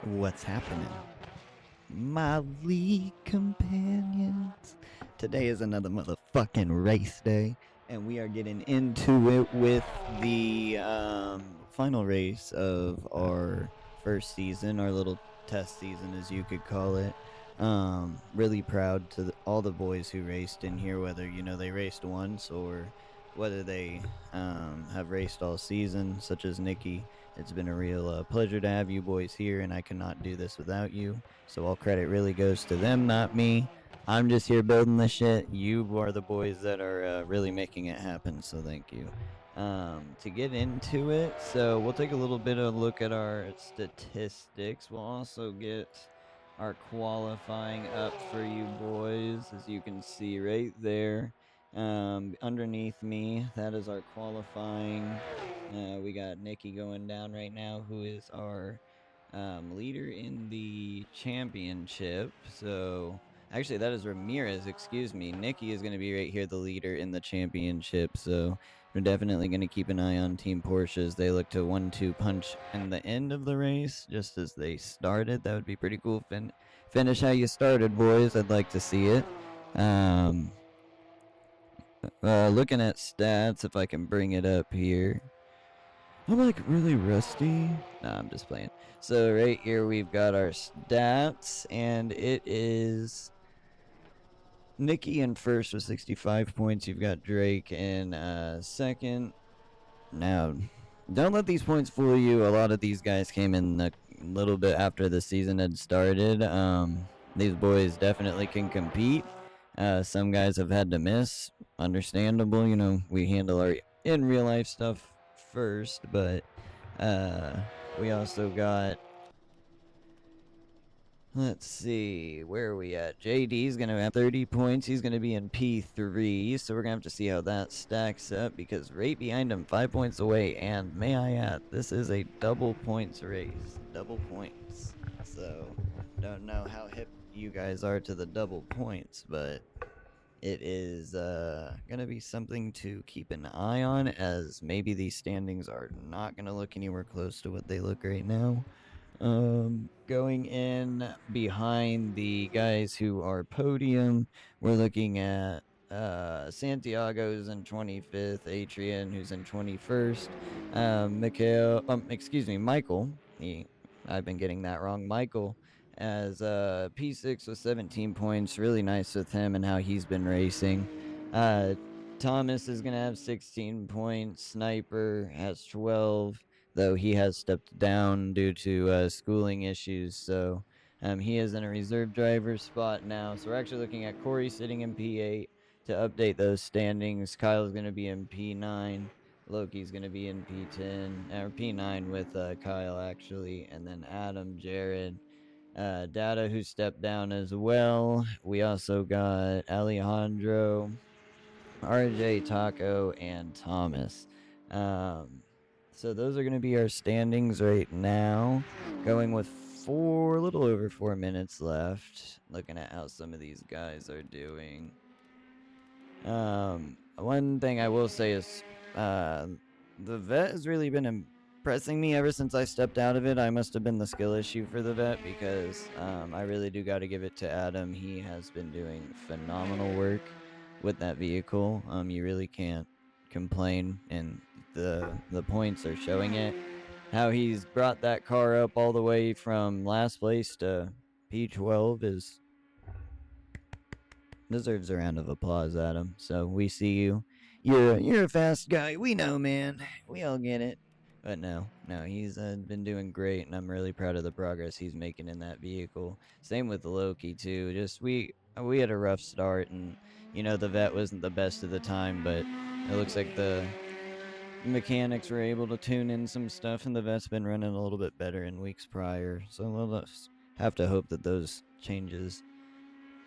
What's happening? My league companions. Today is another motherfucking race day, and we are getting into it with the final race of our first season, our little test season, as you could call it. Really proud to all the boys who raced in here, whether they raced once or whether they have raced all season, such as Nicky. It's been a real pleasure to have you boys here, and I cannot do this without you. So all credit really goes to them, not me. I'm just here building the shit. You are the boys that are really making it happen. So thank you. To get into it, so we'll take a little bit of a look at our statistics. We'll also get our qualifying up for you boys, as you can see right there. Underneath me, that is our qualifying. We got Nicky going down right now, who is our leader in the championship. So actually, that is Ramirez. Excuse me. Nicky is going to be right here, the leader in the championship. So we're definitely going to keep an eye on Team Porsche as they look to 1-2 punch in the end of the race, just as they started. That would be pretty cool. Finish how you started, boys. I'd like to see it. Looking at stats, if I can bring it up here. I'm like really rusty. Nah, I'm just playing. So right here we've got our stats, and it is Nicky in first with 65 points. You've got Drake in second. Now, don't let these points fool you. A lot of these guys came in a little bit after the season had started. These boys definitely can compete. Some guys have had to miss. Understandable. We handle our in real life stuff first, but we also got, let's see, where are we at? JD's going to have 30 points. He's going to be in P3, so we're going to have to see how that stacks up, because right behind him, 5 points away, and may I add, this is a double points race. Double points. So, don't know how hip you guys are to the double points, but it is going to be something to keep an eye on, as maybe these standings are not going to look anywhere close to what they look right now. Going in behind the guys who are podium, we're looking at Santiago's in 25th, Adrian, who's in 21st, Michael. I've been getting that wrong. Michael as P6 with 17 points. Really nice with him and how he's been racing. Thomas is gonna have 16 points. Sniper has 12, though he has stepped down due to schooling issues. So he is in a reserve driver spot now. So we're actually looking at Corey sitting in P8 to update those standings. Kyle's going to be in P9. Loki's going to be in P10, or P9 with Kyle, actually. And then Adam, Jared, Data, who stepped down as well. We also got Alejandro, RJ, Taco, and Thomas. So those are going to be our standings right now. Going with a little over 4 minutes left. Looking at how some of these guys are doing. One thing I will say is the vet has really been impressing me ever since I stepped out of it. I must have been the skill issue for the vet, because I really do got to give it to Adam. He has been doing phenomenal work with that vehicle. You really can't complain, and the points are showing it. How he's brought that car up all the way from last place to P12 is deserves a round of applause, Adam. So we see you. You're a fast guy. We know, man. We all get it. But no, he's been doing great, and I'm really proud of the progress he's making in that vehicle. Same with Loki too. Just we had a rough start, and the vet wasn't the best at the time, but it looks like the mechanics were able to tune in some stuff, and the vet's been running a little bit better in weeks prior. So we'll just have to hope that those changes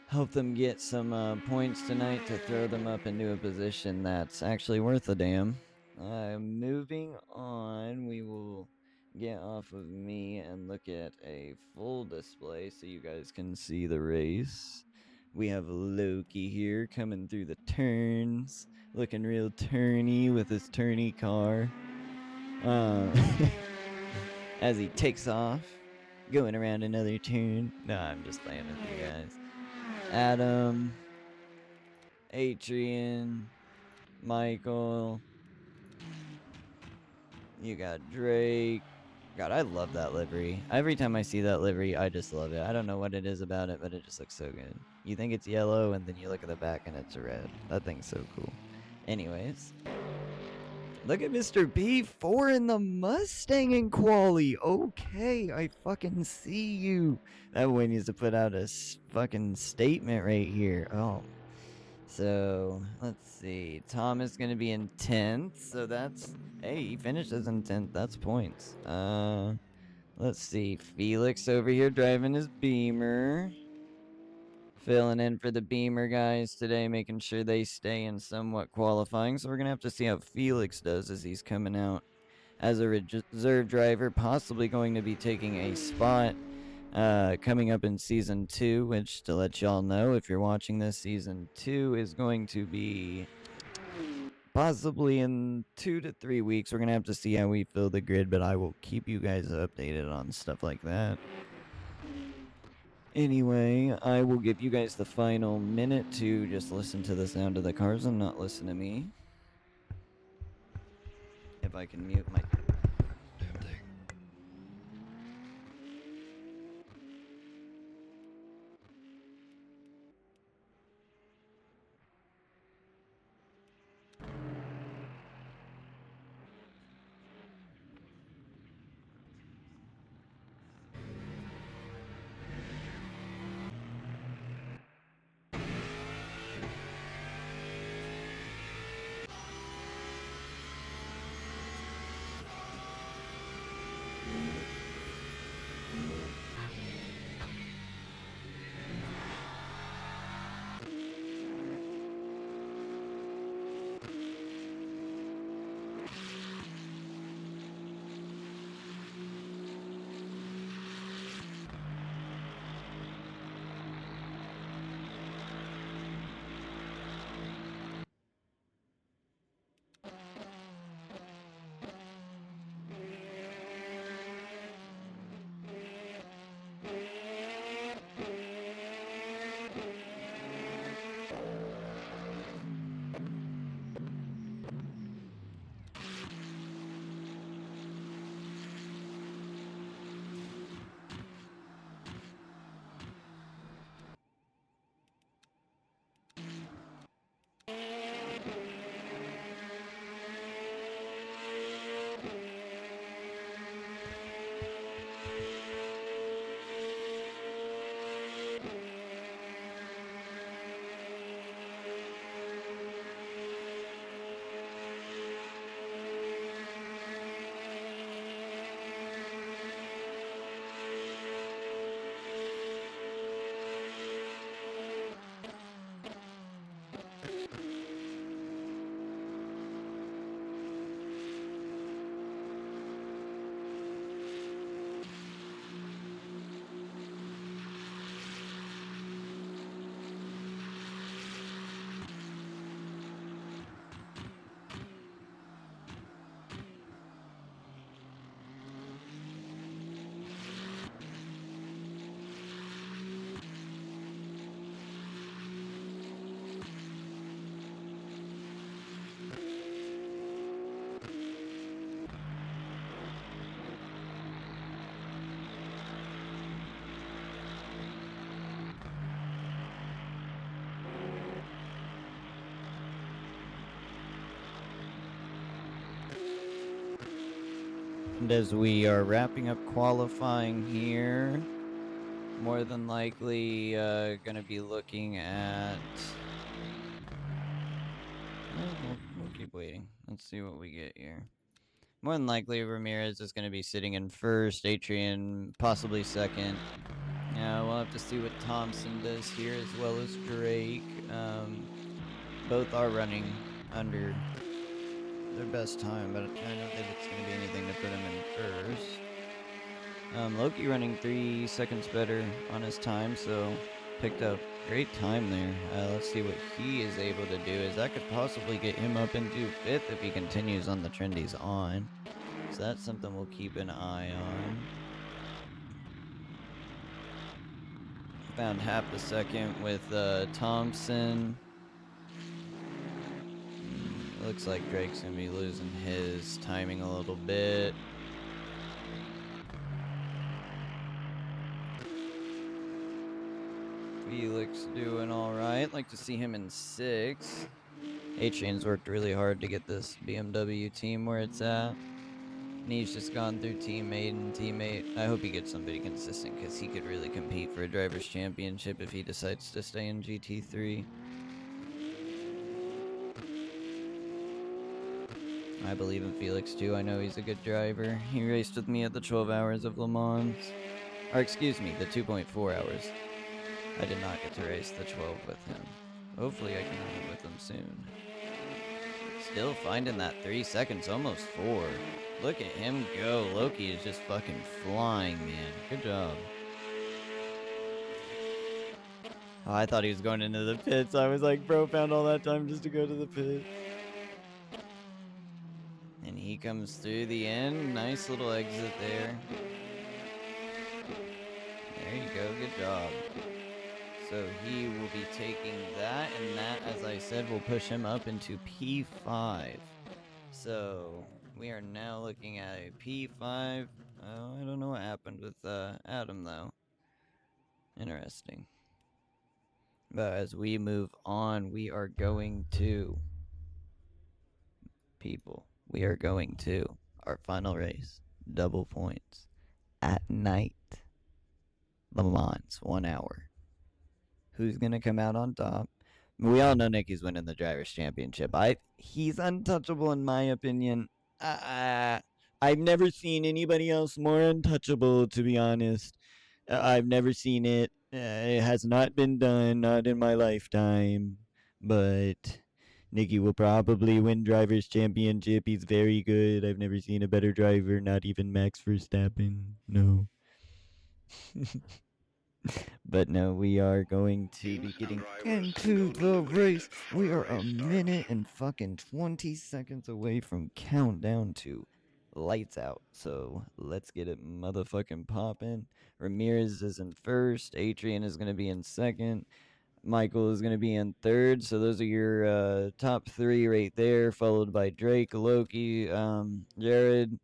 help them get some points tonight to throw them up into a position that's actually worth a damn. Moving on, we will get off of me and look at a full display so you guys can see the race. We have Loki here coming through the turns, looking real turny with his turny car. Uh, as he takes off. Going around another turn. No, I'm just playing with you guys. Adam, Adrian, Michael. You got Drake. God, I love that livery. Every time I see that livery, I just love it. I don't know what it is about it, but it just looks so good. You think it's yellow, and then you look at the back, and it's red. That thing's so cool. Anyways. Look at Mr. B4 in the Mustang in quali. Okay, I fucking see you. That boy needs to put out a fucking statement right here. Oh. So, let's see. Tom is going to be in 10th. So that's... Hey, he finishes in 10th. That's points. Let's see. Felix over here driving his Beamer. Filling in for the Beamer guys today, making sure they stay in somewhat qualifying. So we're going to have to see how Felix does as he's coming out as a reserve driver, possibly going to be taking a spot coming up in Season 2, which, to let y'all know, if you're watching this, Season 2 is going to be possibly in 2 to 3 weeks. We're going to have to see how we fill the grid, but I will keep you guys updated on stuff like that. Anyway, I will give you guys the final minute to just listen to the sound of the cars and not listen to me. If I can mute my damn thing. And as we are wrapping up qualifying here, more than likely going to be looking at... We'll keep waiting. Let's see what we get here. More than likely, Ramirez is going to be sitting in first, Adrian possibly second. Yeah, we'll have to see what Thompson does here, as well as Drake. Both are running under their best time, but I don't think it's going to be anything to put him in first. Loki running 3 seconds better on his time, so picked up great time there. Let's see what he is able to do, as that could possibly get him up into 5th if he continues on the trend he's on. So that's something we'll keep an eye on. found half a second with Thompson. Looks like Drake's gonna be losing his timing a little bit. Felix doing all right. Like to see him in 6. Adrian's worked really hard to get this BMW team where it's at. And he's just gone through teammate and teammate. I hope he gets somebody consistent because he could really compete for a driver's championship if he decides to stay in GT3. I believe in Felix too. I know he's a good driver. He raced with me at the 12 hours of Lemans. Or excuse me, the 2.4 hours. I did not get to race the 12 with him. Hopefully I can run it with him soon. Still finding that 3 seconds, almost 4. Look at him go. Loki is just fucking flying, man. Good job. Oh, I thought he was going into the pits. I was like, bro, found all that time just to go to the pit. And he comes through the end. Nice little exit there. There you go. Good job. So he will be taking that, and that, as I said, will push him up into P5. So we are now looking at a P5. Oh, I don't know what happened with Adam, though. Interesting. But as we move on, we are going to... People, we are going to our final race. Double points. At night. Le Mans, 1 hour. Who's going to come out on top? We all know Nicky's winning the Drivers' Championship. He's untouchable in my opinion. I've never seen anybody else more untouchable, to be honest. I've never seen it. It has not been done, not in my lifetime. But Nicky will probably win Drivers' Championship. He's very good. I've never seen a better driver, not even Max Verstappen. No. But no, we are going to be getting into the race. We are a minute and fucking 20 seconds away from countdown to lights out. So let's get it motherfucking popping. Ramirez is in first. Adrian is going to be in second. Michael is going to be in third. So those are your top 3 right there, followed by Drake, Loki, Jared,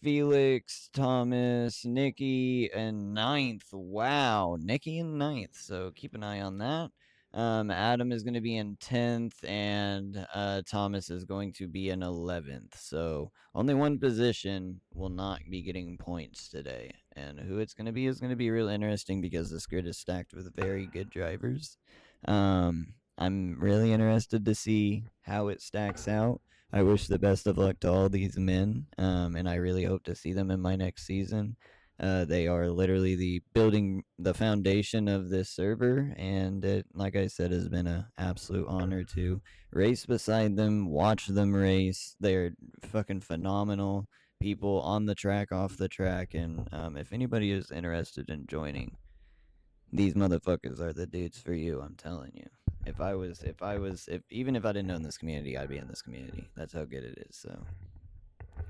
Felix, Thomas, Nicky, and 9th. Wow, Nicky in 9th. So keep an eye on that. Adam is going to be in 10th, and Thomas is going to be in 11th. So only one position will not be getting points today. And who it's going to be is going to be real interesting because this grid is stacked with very good drivers. I'm really interested to see how it stacks out. I wish the best of luck to all these men, and I really hope to see them in my next season. They are literally building the foundation of this server, and it, like I said, has been an absolute honor to race beside them, watch them race. They're fucking phenomenal people on the track, off the track, and if anybody is interested in joining, these motherfuckers are the dudes for you, I'm telling you. Even if I didn't know in this community, I'd be in this community. That's how good it is. So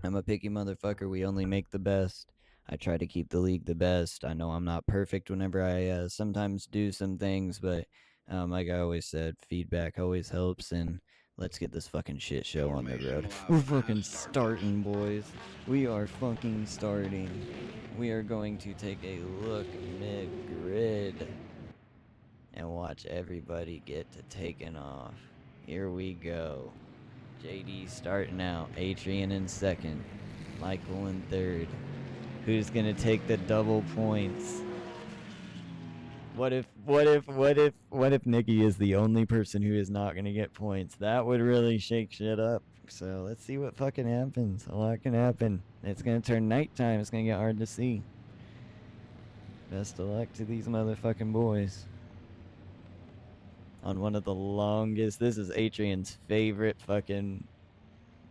I'm a picky motherfucker. We only make the best. I try to keep the league the best. I know I'm not perfect whenever I sometimes do some things, but like I always said, feedback always helps, and let's get this fucking shit show on the road. We're fucking starting, boys. We are fucking starting. We are going to take a look mid-grid and watch everybody get to taking off. Here we go. JD starting out. Adrian in second. Michael in third. Who's gonna take the double points? What if Nicky is the only person who is not gonna get points? That would really shake shit up. So let's see what fucking happens. A lot can happen. It's gonna turn nighttime. It's gonna get hard to see. Best of luck to these motherfucking boys. On one of the longest. This is Adrian's favorite fucking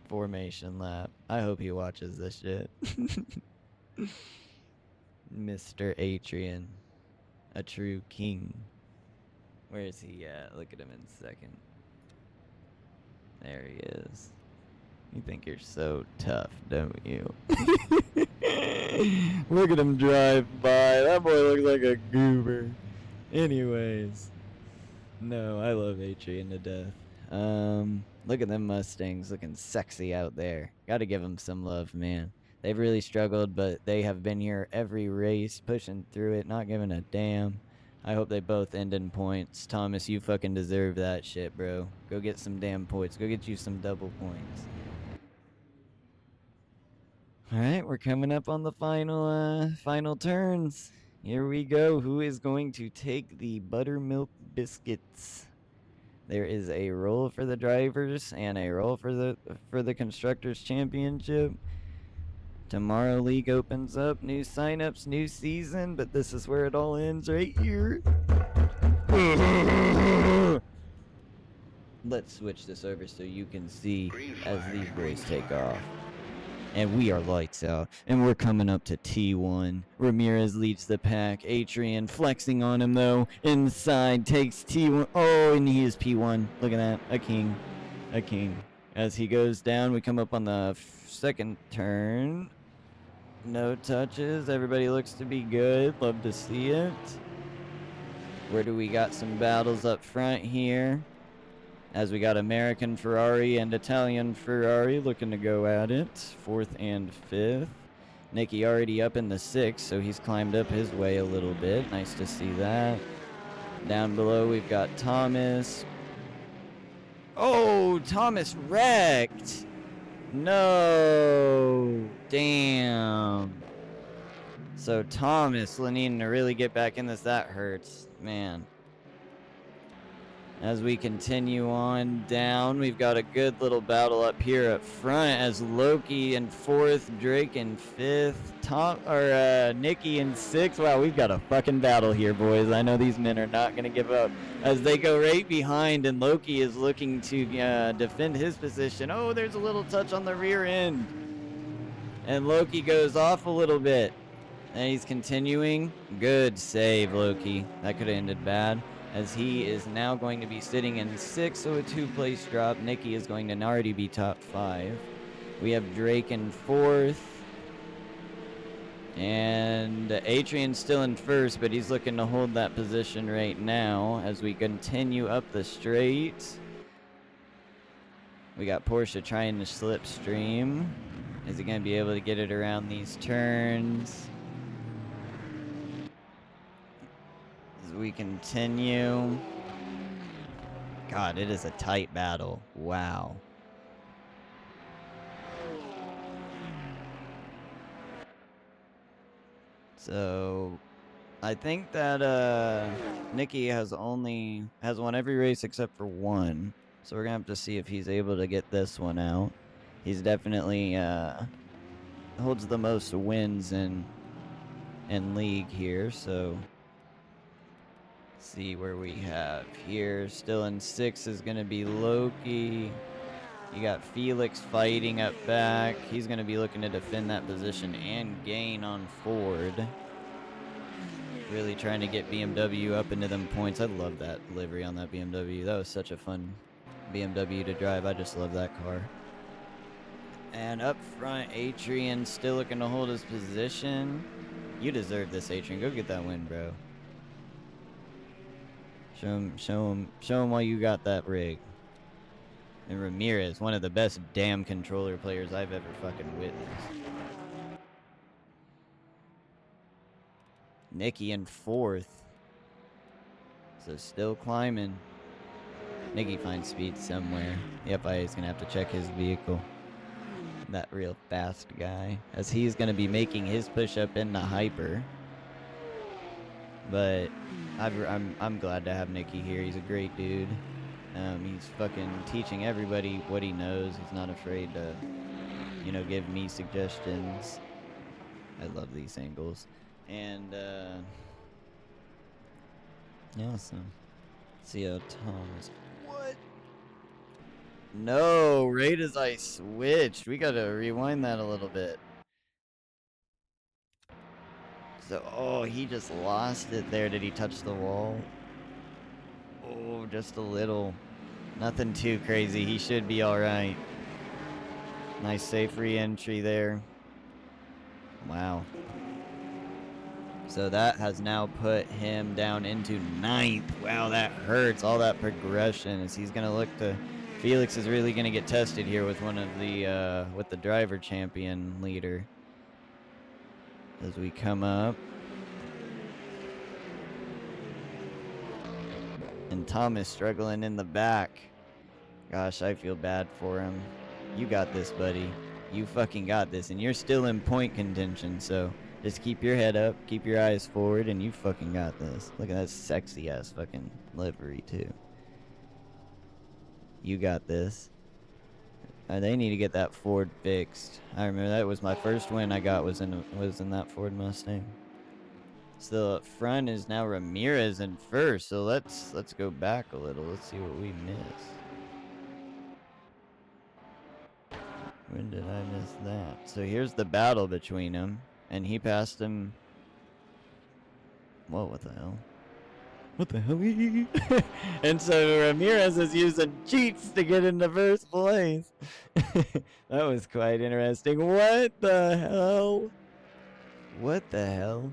formation lap. I hope he watches this shit. Mr. Adrian. A true king. Where is he at? Look at him in second. There he is. You think you're so tough, don't you? Look at him drive by. That boy looks like a goober. Anyways. No, I love Adrian to death. Look at them Mustangs looking sexy out there. Gotta give them some love, man. They've really struggled, but they have been here every race, pushing through it, not giving a damn. I hope they both end in points. Thomas, you fucking deserve that shit, bro. Go get some damn points. Go get you some double points. Alright, we're coming up on the final turns. Here we go. Who is going to take the buttermilk biscuits? There is a roll for the drivers and a roll for the constructors championship. Tomorrow league opens up, new signups, new season, but this is where it all ends right here. Let's switch this over so you can see as these boys take off. And we are lights out. And we're coming up to T1. Ramirez leads the pack. Adrian flexing on him, though. Inside takes T1. Oh, and he is P1. Look at that. A king. A king. As he goes down, we come up on the second turn. No touches. Everybody looks to be good. Love to see it. Where do we got some battles up front here? As we got American Ferrari and Italian Ferrari looking to go at it. 4th and 5th. Nicky already up in the 6th, so he's climbed up his way a little bit. Nice to see that. Down below, we've got Thomas. Oh, Thomas wrecked. No. Damn. So Thomas needing to really get back in this. That hurts. Man. As we continue on down, we've got a good little battle up here up front as Loki in 4th, Drake in 5th, Nicky in 6th. Wow, we've got a fucking battle here, boys. I know these men are not going to give up as they go right behind, and Loki is looking to defend his position. Oh, there's a little touch on the rear end. And Loki goes off a little bit. And he's continuing. Good save, Loki. That could have ended bad, as he is now going to be sitting in 6th, so a 2-place drop. Nicky is going to already be top 5. We have Drake in 4th. And Adrian's still in 1st, but he's looking to hold that position right now as we continue up the straight. We got Porsche trying to slipstream. Is he going to be able to get it around these turns? We continue. God, it is a tight battle. Wow. So I think that Nicky has won every race except for one. So we're gonna have to see if he's able to get this one out. He's definitely holds the most wins in league here, so see where we have here. Still in 6th is going to be Loki. You got Felix fighting up back. He's going to be looking to defend that position and gain on Ford. Really trying to get BMW up into them points. I love that livery on that BMW. That was such a fun BMW to drive. I just love that car. And up front, Adrian still looking to hold his position. You deserve this, Adrian. Go get that win, bro. Show him why you got that rig. And Ramirez, one of the best damn controller players I've ever fucking witnessed. Nicky in 4th. So still climbing. Nicky finds speed somewhere. Yep, he's gonna have to check his vehicle. That real fast guy, as he's gonna be making his push up in the hyper. But I'm glad to have Nicky here. He's a great dude. He's fucking teaching everybody what he knows. He's not afraid to, give me suggestions. I love these angles. And, yeah, so, see how Thomas. What? No, right as I switched. We gotta rewind that a little bit. So, oh, he just lost it there. Did he touch the wall? Oh, just a little. Nothing too crazy. He should be all right. Nice safe re-entry there. Wow. So that has now put him down into 9th. Wow, that hurts. All that progression as he's going to look to... Felix is really going to get tested here with one of the, with the driver champion leader. As we come up. And Thomas struggling in the back. Gosh, I feel bad for him. You got this, buddy. You fucking got this. And you're still in point contention, so just keep your head up, keep your eyes forward, and you fucking got this. Look at that sexy-ass fucking livery, too. You got this. They need to get that Ford fixed. I remember that was my first win I got was in that Ford Mustang. So up front is now Ramirez in first. So let's go back a little. Let's see what we missed. When did I miss that? So here's the battle between them, and he passed him. Whoa, what the hell? What the hell? And so Ramirez is using cheats to get into first place. That was quite interesting. What the hell? What the hell?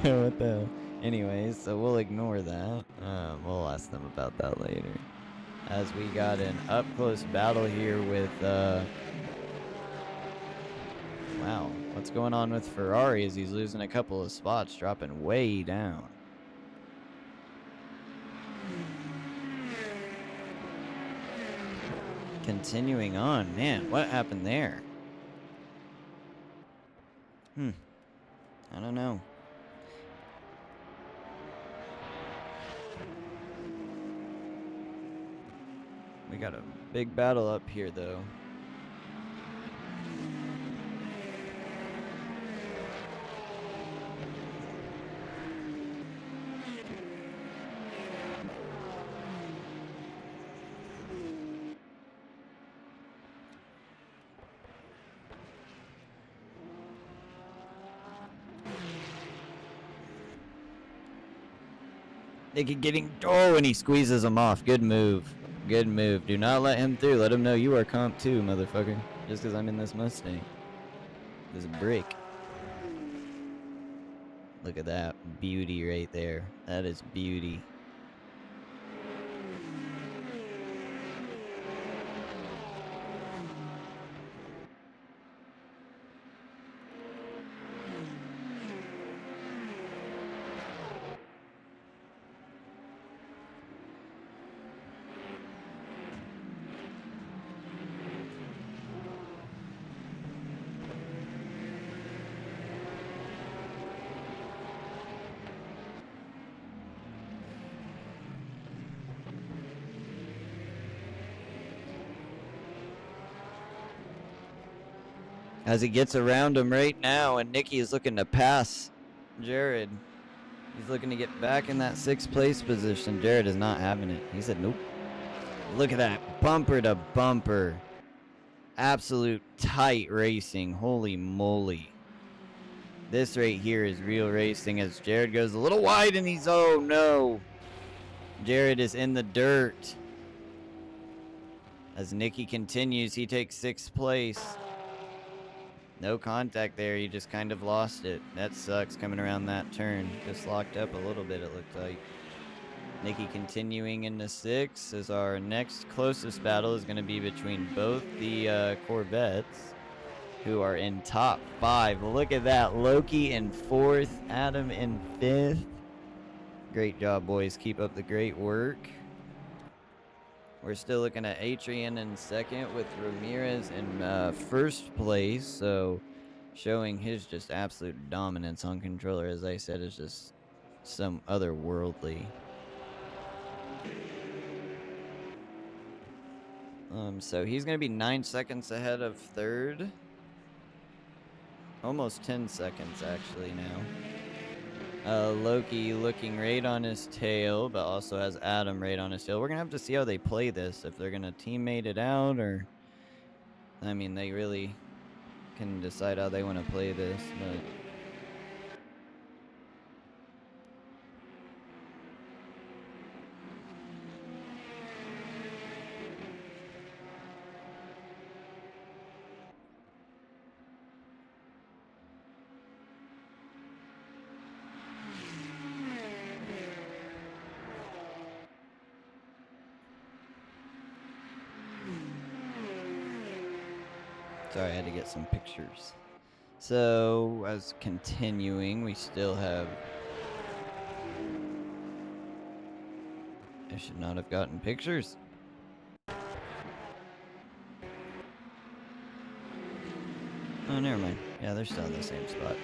What the hell? Anyways, so we'll ignore that. We'll ask them about that later. As we got an up-close battle here with, wow, what's going on with Ferrari as he's losing a couple of spots, dropping way down. Continuing on, man, what happened there? I don't know. We got a big battle up here, though. Nicky getting... Oh, and he squeezes him off. Good move. Good move. Do not let him through. Let him know you are comp too, motherfucker. Just because I'm in this Mustang. This brick. Look at that beauty right there. That is beauty. As he gets around him right now, and Nicky is looking to pass Jared. He's looking to get back in that 6th place position. Jared is not having it. He said, nope. Look at that. Bumper to bumper. Absolute tight racing. Holy moly. This right here is real racing as Jared goes a little wide and he's, oh no. Jared is in the dirt. As Nicky continues, he takes 6th place. No contact there, you just kind of lost it. That sucks coming around that turn. Just locked up a little bit, it looked like. Nicky continuing into 6th as our next closest battle is going to be between both the Corvettes, who are in top 5. Look at that. Loki in 4th, Adam in 5th. Great job, boys. Keep up the great work. We're still looking at Adrian in 2nd with Ramirez in 1st place. So showing his just absolute dominance on controller, as I said, is just some otherworldly. So he's going to be 9 seconds ahead of 3rd. Almost 10 seconds, actually, now. Loki looking right on his tail, but also has Adam right on his tail. We're going to have to see how they play this, if they're going to teammate it out, or... I mean, they really can decide how they want to play this, but... Sorry, I had to get some pictures. So, as continuing, we still have... I should not have gotten pictures. Oh, never mind. Yeah, they're still in the same spot.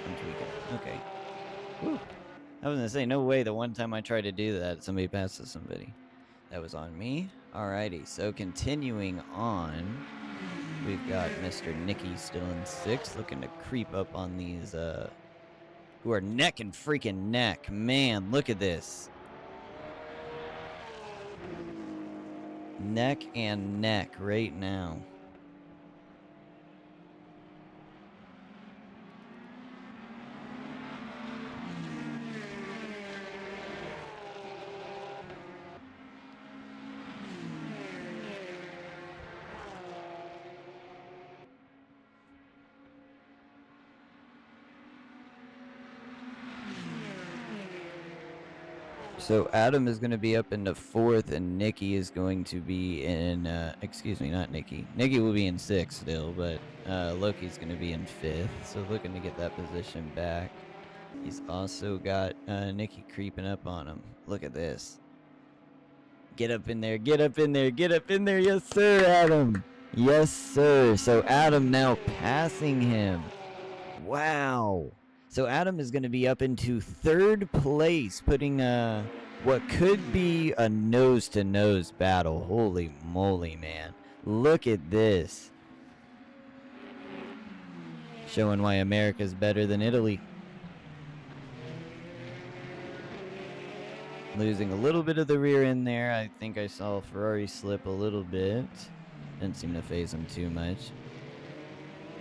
I'm tweaking. Okay. Woo. I was gonna say, no way the one time I tried to do that, somebody passes somebody. That was on me. Alrighty, so continuing on, we've got Mr. Nicky still in 6th, looking to creep up on these, who are neck and freaking neck. Man, look at this. Neck and neck right now. So Adam is going to be up into 4th, and Nicky is going to be in, excuse me, not Nicky. Nicky will be in 6th still, but Loki's going to be in 5th, so looking to get that position back. He's also got Nicky creeping up on him. Look at this. Get up in there, get up in there, get up in there. Yes, sir, Adam. Yes, sir. So Adam now passing him. Wow. So Adam is going to be up into 3rd place, putting what could be a nose-to-nose battle. Holy moly, man. Look at this. Showing why America's better than Italy. Losing a little bit of the rear end there. I think I saw Ferrari slip a little bit. Didn't seem to phase him too much.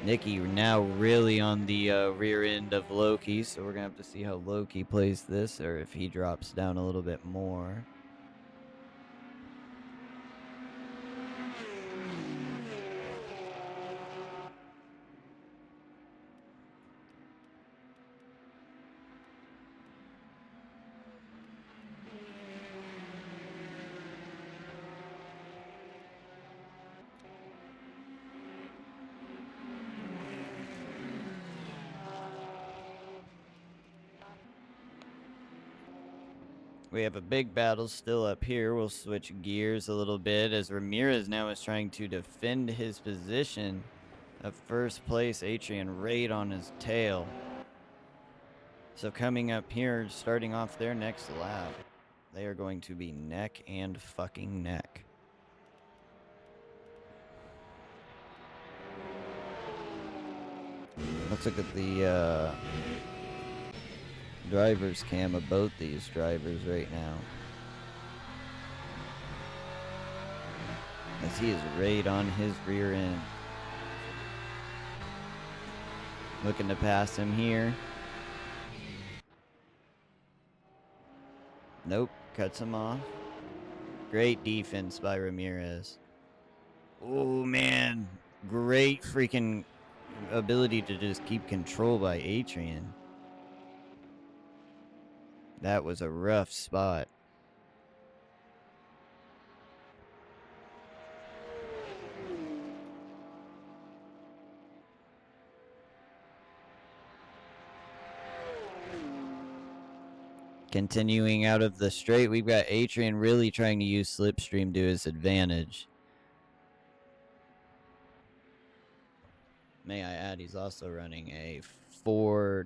Nicky now really on the rear end of Loki, so we're going to have to see how Loki plays this, or if he drops down a little bit more. We have a big battle still up here. We'll switch gears a little bit as Ramirez now is trying to defend his position of 1st place. Adrian right on his tail. So coming up here, starting off their next lap, they are going to be neck and fucking neck. Let's look at the driver's cam of both these drivers right now, as he is right on his rear end. Looking to pass him here. Nope, cuts him off. Great defense by Ramirez. Oh man, great freaking ability to just keep control by Adrian. That was a rough spot. Continuing out of the straight, we've got Adrian really trying to use Slipstream to his advantage. May I add, he's also running a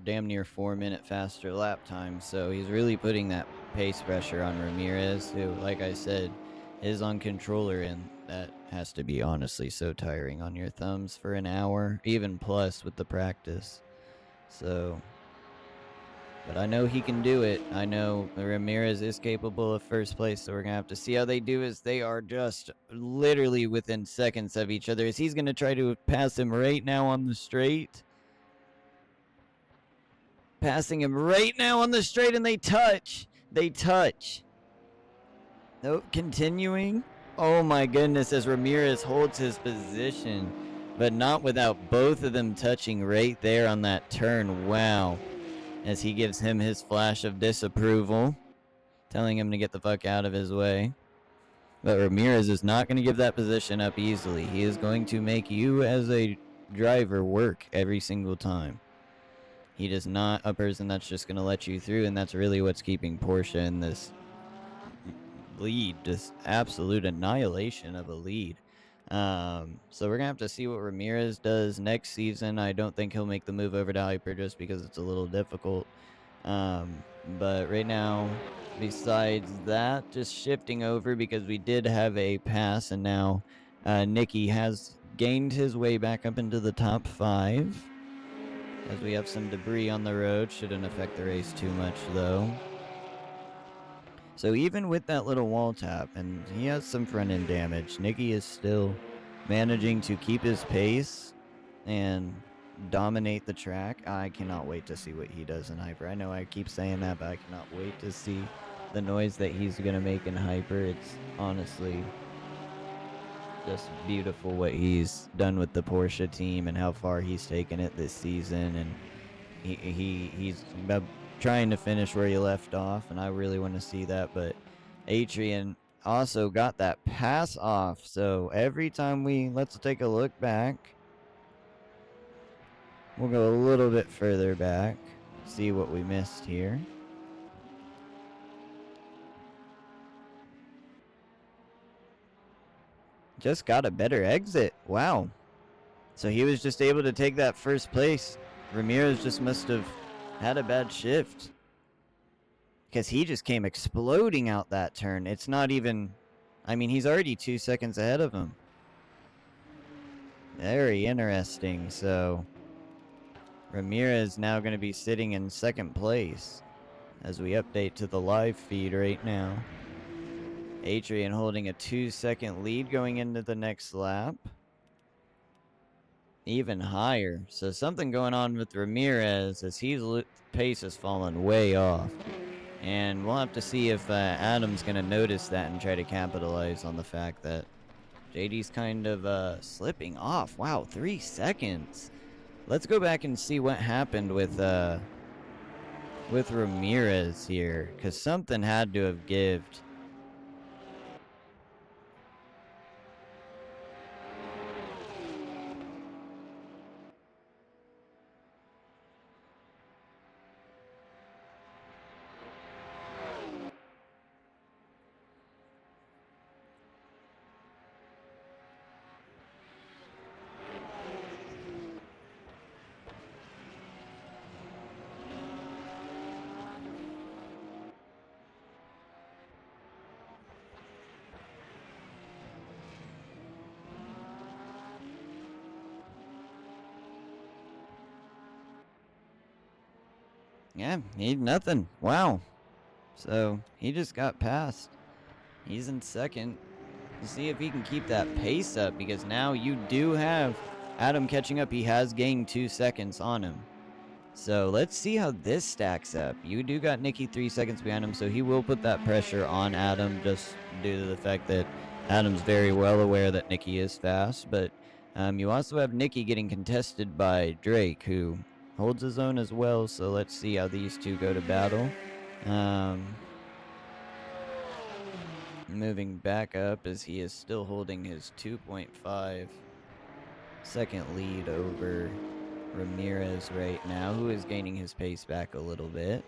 damn near 4-minute faster lap time, so he's really putting that pace pressure on Ramirez, who, like I said, is on controller, and that has to be honestly so tiring on your thumbs for an hour, even plus with the practice. So, but I know he can do it. I know Ramirez is capable of 1st place, so we're going to have to see how they do, as they are just literally within seconds of each other, as he's going to try to pass him right now on the straight. Passing him right now on the straight, and they touch. They touch. Nope, continuing. Oh my goodness, as Ramirez holds his position, but not without both of them touching right there on that turn. Wow. As he gives him his flash of disapproval, telling him to get the fuck out of his way. But Ramirez is not going to give that position up easily. He is going to make you, as a driver work every single time. He is not a person that's just going to let you through, and that's really what's keeping Porsche in this lead, just absolute annihilation of a lead. So we're gonna have to see what Ramirez does next season. I don't think he'll make the move over to Hyper just because it's a little difficult. But right now, besides that, just shifting over because we did have a pass, and now Nicky has gained his way back up into the top 5. As we have some debris on the road, shouldn't affect the race too much though. So even with that little wall tap, and he has some front end damage, Nicky is still managing to keep his pace and dominate the track. I cannot wait to see what he does in Hyper. I know I keep saying that, but I cannot wait to see the noise that he's going to make in Hyper. It's honestly just beautiful what he's done with the Porsche team and how far he's taken it this season. And he's trying to finish where he left off, and I really want to see that. But Adrian also got that pass off, so every time let's take a look back. We'll go a little bit further back, see what we missed here. Just got a better exit. Wow. So he was just able to take that first place. Ramirez just must have had a bad shift, because he just came exploding out that turn. It's not even, I mean, he's already 2 seconds ahead of him. Very interesting. So Ramirez now going to be sitting in second place as we update to the live feed right now. Adrian holding a 2-second lead going into the next lap. Even higher. So something going on with Ramirez as his pace has fallen way off. And we'll have to see if Adam's going to notice that and try to capitalize on the fact that JD's kind of slipping off. Wow, 3 seconds. Let's go back and see what happened with Ramirez here, because something had to have gived. Yeah, nothing. Wow. So he just got passed. He's in second. To see if he can keep that pace up, because now you do have Adam catching up. He has gained 2 seconds on him. So let's see how this stacks up. You do got Nicky 3 seconds behind him, so he will put that pressure on Adam just due to the fact that Adam's very well aware that Nicky is fast. But you also have Nicky getting contested by Drake, who holds his own as well. So let's see how these two go to battle. Moving back up as he is still holding his 2.5 second lead over Ramirez right now, who is gaining his pace back a little bit.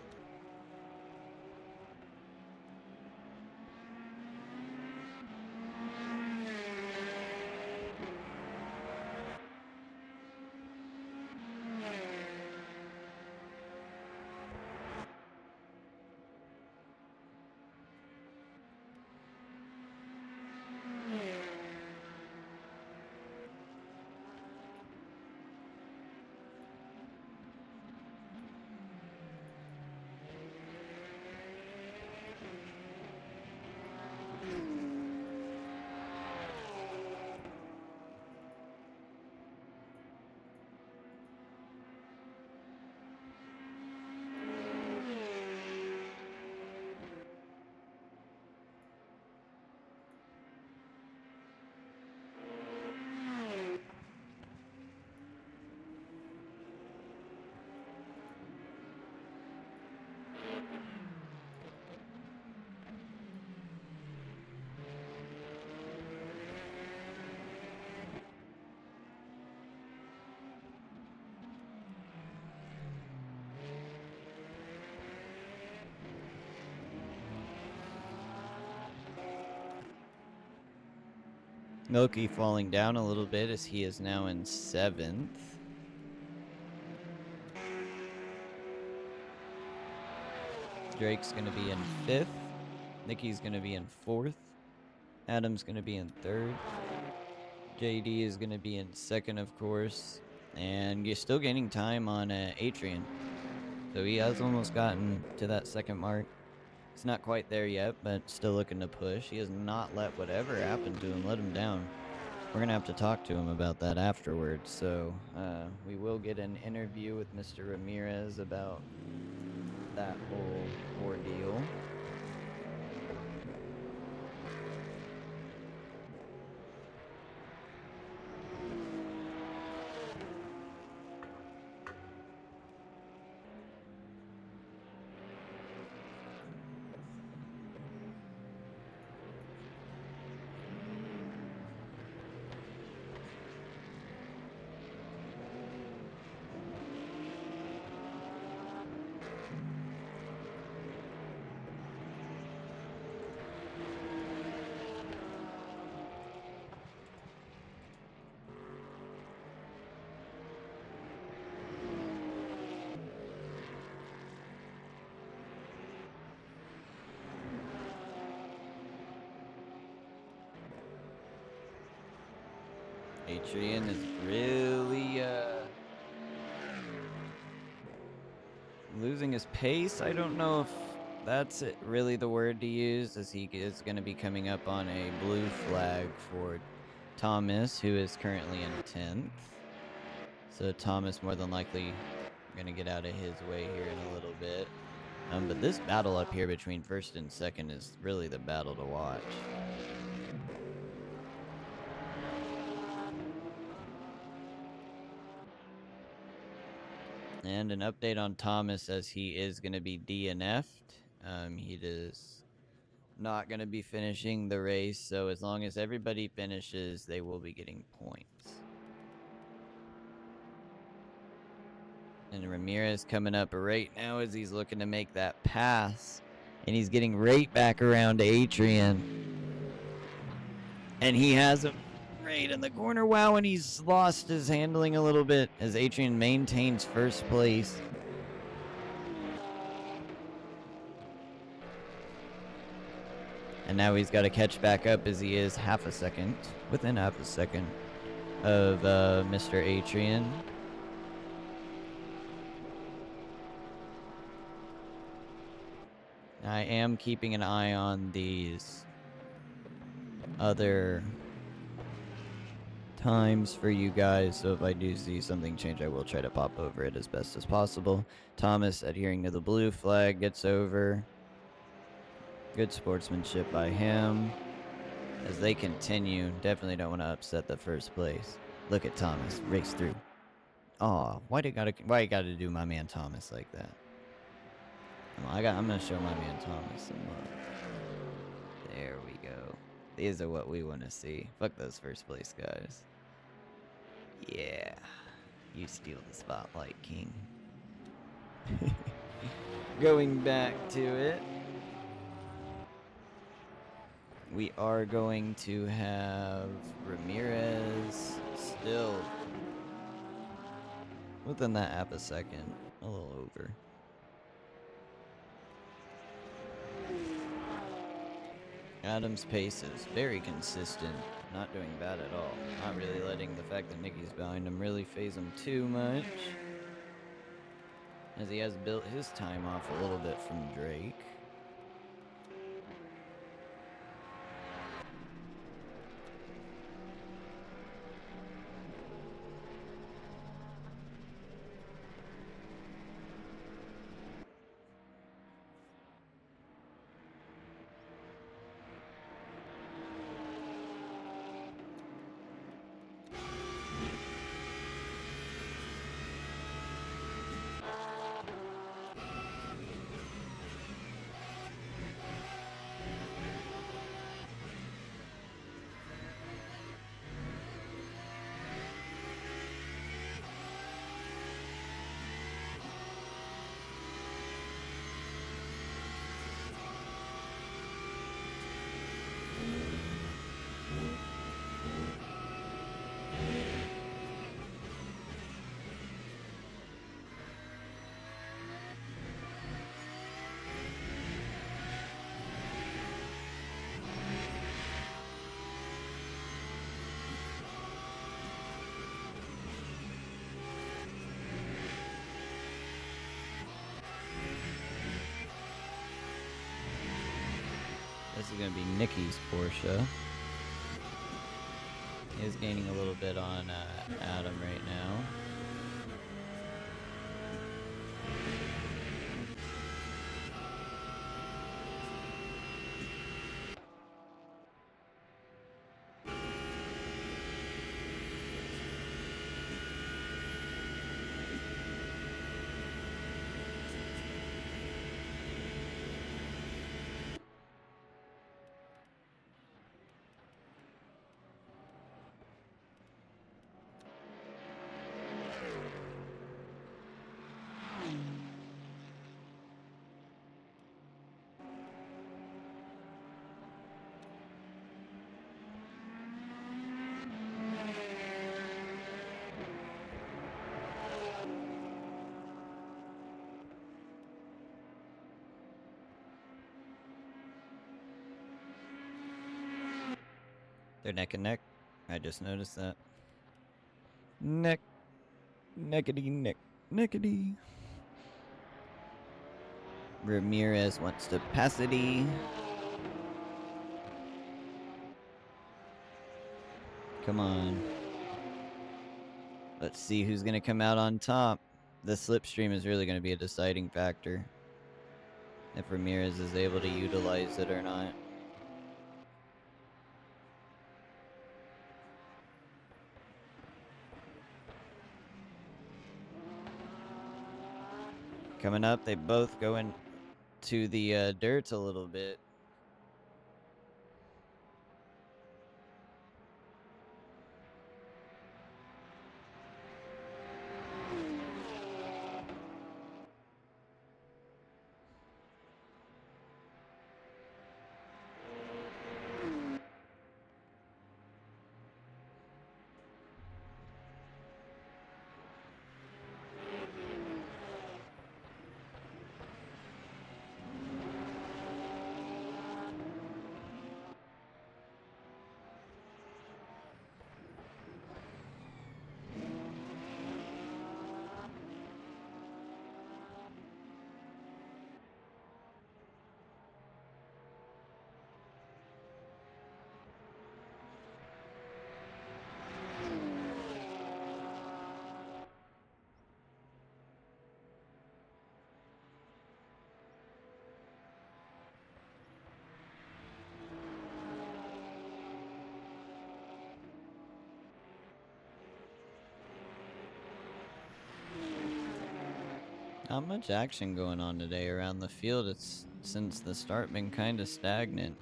Loki falling down a little bit as he is now in 7th. Drake's going to be in 5th. Nicky's going to be in 4th. Adam's going to be in 3rd. JD is going to be in 2nd, of course. And you're still gaining time on Adrian. So he has almost gotten to that 2nd mark. It's not quite there yet, but still looking to push. He has not let whatever happened to him let him down. We're going to have to talk to him about that afterwards. So we will get an interview with Mr. Ramirez about that whole ordeal. Adrian is really losing his pace. I don't know if that's really the word to use, as he is going to be coming up on a blue flag for Thomas, who is currently in 10th. So Thomas more than likely going to get out of his way here in a little bit. But this battle up here between 1st and 2nd is really the battle to watch. And an update on Thomas, as he is going to be DNF'd. He is not going to be finishing the race, so as long as everybody finishes, they will be getting points. And Ramirez coming up right now as he's looking to make that pass. And he's getting right back around to Adrian. And he has him right in the corner. Wow, and he's lost his handling a little bit as Adrian maintains 1st place. And now he's got to catch back up, as he is within half a second of Mr. Adrian. I am keeping an eye on these other times for you guys, so if I do see something change, I will try to pop over it as best as possible. Thomas, adhering to the blue flag, gets over. Good sportsmanship by him. As they continue, definitely don't want to upset the 1st place. Look at Thomas race through. Aw, why you gotta do my man Thomas like that? I'm gonna show my man Thomas some love. There we go. These are what we want to see. Fuck those 1st place guys. Yeah, you steal the spotlight, king. Going back to it, we are going to have Ramirez still within that half a second, a little over. Adam's pace is very consistent, not doing bad at all. Not really letting the fact that Nicky's behind him really phase him too much, as he has built his time off a little bit from Drake. is going to be Nicky's Porsche. He is gaining a little bit on Adam right now. They're neck and neck. I just noticed that. Neck. Neckety neck. Neckety. Ramirez wants to pass it. Come on. Let's see who's going to come out on top. The slipstream is really going to be a deciding factor. If Ramirez is able to utilize it or not. Coming up, they both go into the dirt a little bit. Not much action going on today around the field. It's since the start been kind of stagnant.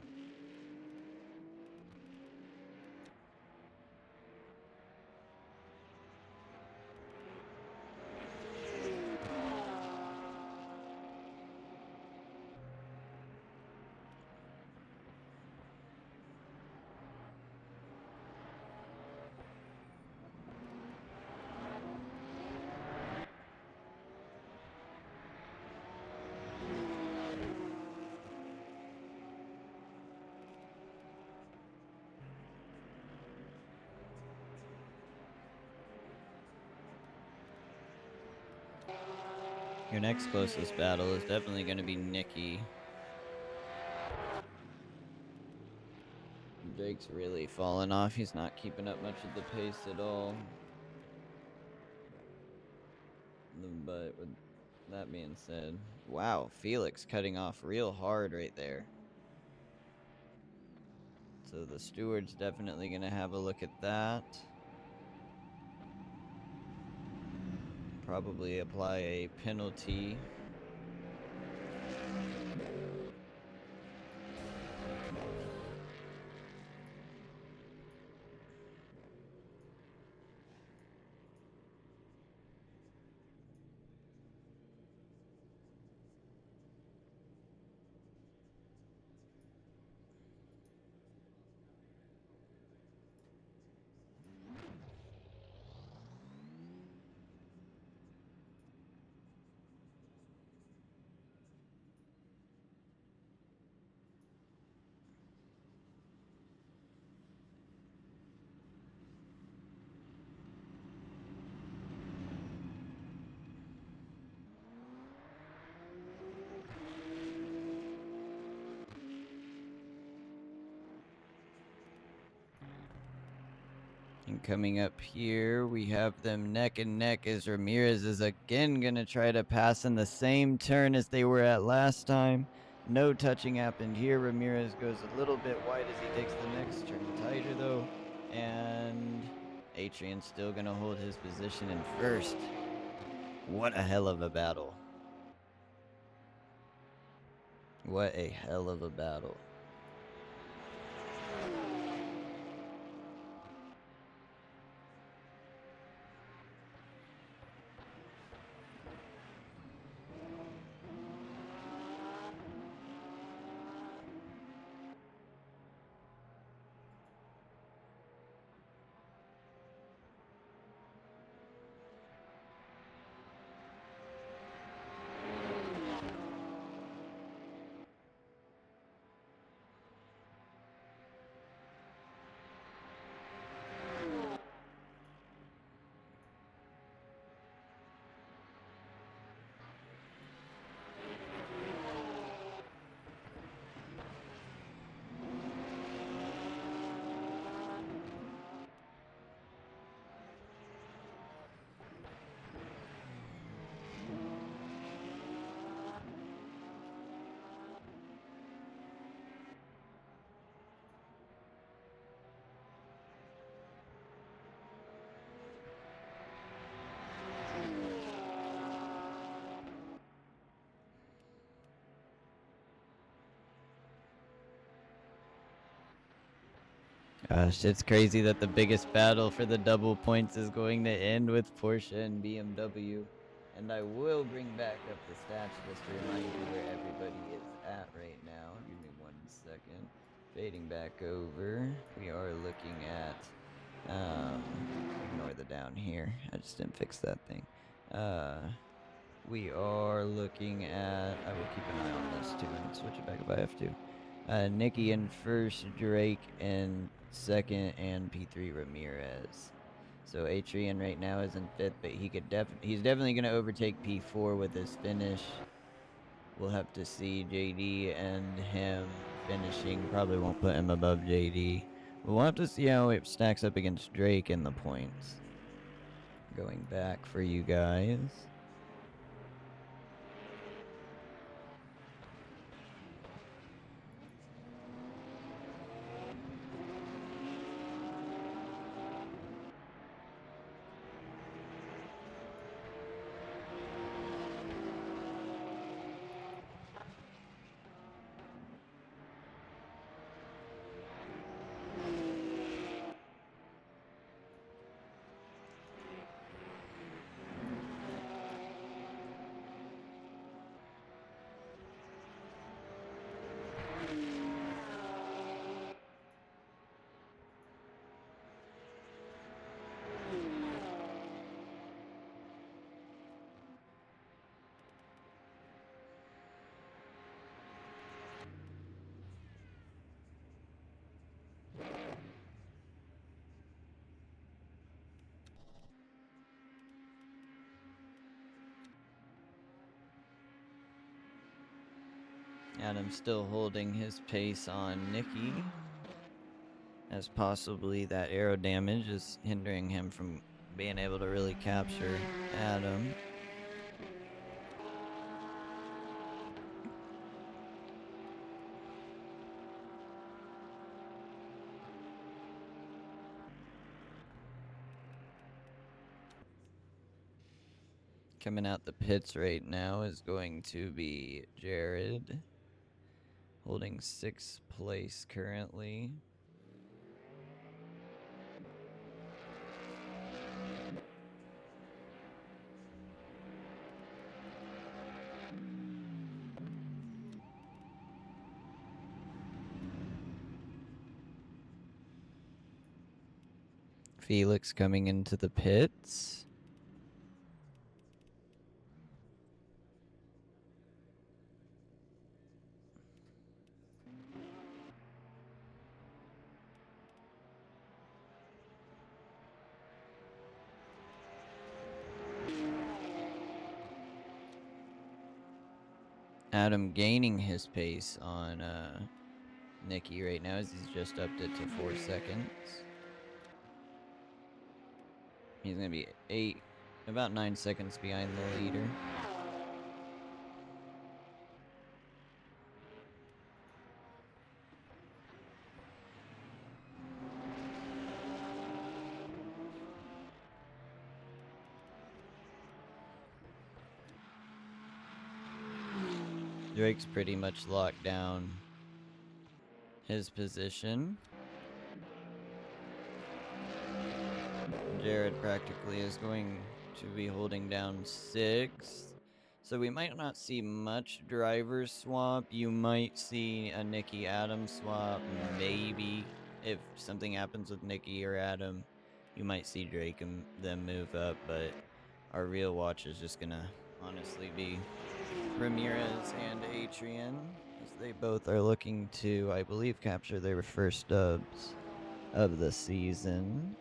Your next closest battle is definitely going to be Nicky. Drake's really fallen off. He's not keeping up much of the pace at all. But with that being said, wow, Felix cutting off real hard right there. So the steward's definitely going to have a look at that. Probably apply a penalty. And coming up here, we have them neck and neck as Ramirez is again going to try to pass in the same turn as they were at last time. No touching happened here. Ramirez goes a little bit wide as he takes the next turn tighter, though. And Atrian's still going to hold his position in first. What a hell of a battle. What a hell of a battle. Gosh, it's crazy that the biggest battle for the double points is going to end with Porsche and BMW. And I will bring back up the stats just to remind you where everybody is at right now. Give me 1 second. Fading back over. We are looking at, ignore the down here. I just didn't fix that thing. We are looking at, I will keep an eye on this too and switch it back if I have to. Nicky in first, Drake in second, and P3 Ramirez. So Atrian right now is in fifth, but he's definitely going to overtake P4 with his finish. We'll have to see. JD and him finishing probably won't put him above JD. But we'll have to see how it stacks up against Drake in the points. Going back for you guys. Adam's still holding his pace on Nicky, as possibly that aero damage is hindering him from being able to really capture Adam. Coming out the pits right now is going to be Jared, holding 6th place currently. Felix coming into the pits. Adam gaining his pace on Nicky right now as he's just upped it to 4 seconds. He's going to be about 9 seconds behind the leader. Drake's pretty much locked down his position. Jared practically is going to be holding down 6th. So we might not see much driver swap. You might see a Nicky Adam swap, maybe. If something happens with Nicky or Adam, you might see Drake and them move up, but our real watch is just gonna honestly be Ramirez and Adrian, as they both are looking to, I believe, capture their first dubs of the season.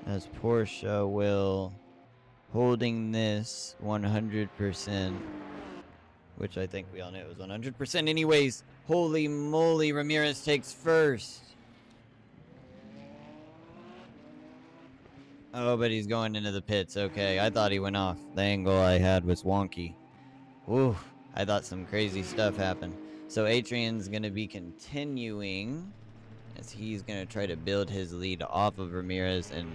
As Porsche will holding this 100%, which I think we all knew it was 100% anyways. Holy moly, Ramirez takes first. Oh, but he's going into the pits. Okay, I thought he went off. The angle I had was wonky. Woo, I thought some crazy stuff happened. So Adrian's going to be continuing as he's going to try to build his lead off of Ramirez and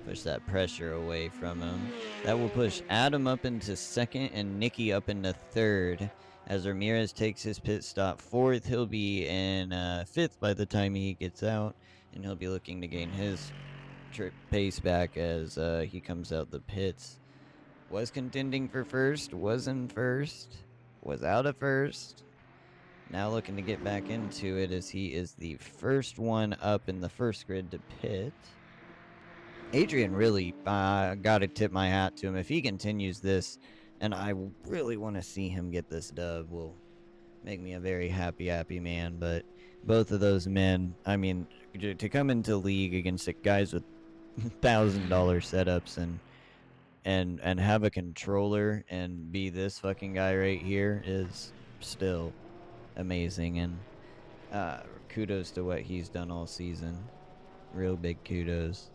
push that pressure away from him. That will push Adam up into 2nd and Nicky up into 3rd. As Ramirez takes his pit stop 4th, he'll be in 5th by the time he gets out, and he'll be looking to gain his pace back as he comes out the pits. Was contending for 1st, was in 1st, was out of 1st. Now looking to get back into it as he is the first one up in the first grid to pit. Adrian really got to tip my hat to him. If he continues this, and I really want to see him get this dub, will make me a very happy man. But both of those men, I mean, to come into league against guys with $1,000 setups and have a controller and be this fucking guy right here is still amazing, and kudos to what he's done all season. Real big kudos.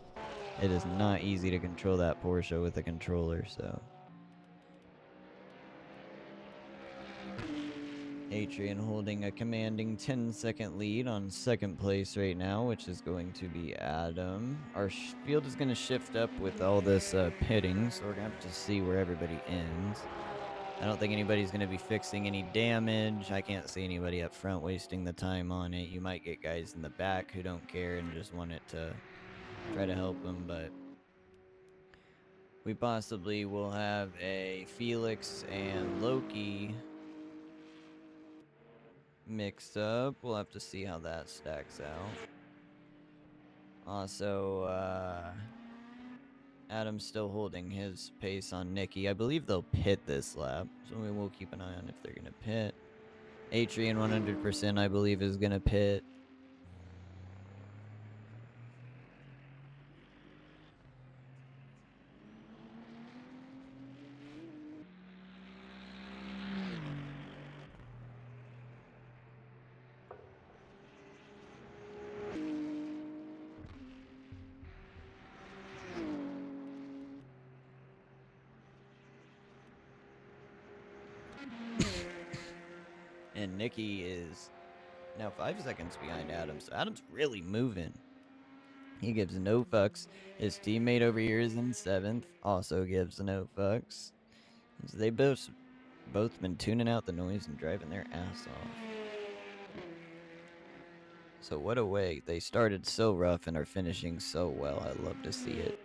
It is not easy to control that Porsche with a controller, so. Adrian holding a commanding 10-second lead on 2nd place right now, which is going to be Adam. Our field is going to shift up with all this pitting, so we're going to have to see where everybody ends. I don't think anybody's going to be fixing any damage. I can't see anybody up front wasting the time on it. You might get guys in the back who don't care and just want it to try to help them, but we possibly will have a Felix and Loki mix up. We'll have to see how that stacks out. Also, Adam's still holding his pace on Nicky. I believe they'll pit this lap, so we will keep an eye on if they're going to pit. Adrian 100% I believe is going to pit. And Nicky is now 5 seconds behind Adam, so Adam's really moving. He gives no fucks. His teammate over here is in 7th, also gives no fucks. So they both been tuning out the noise and driving their ass off. So what a way. They started so rough and are finishing so well. I love to see it.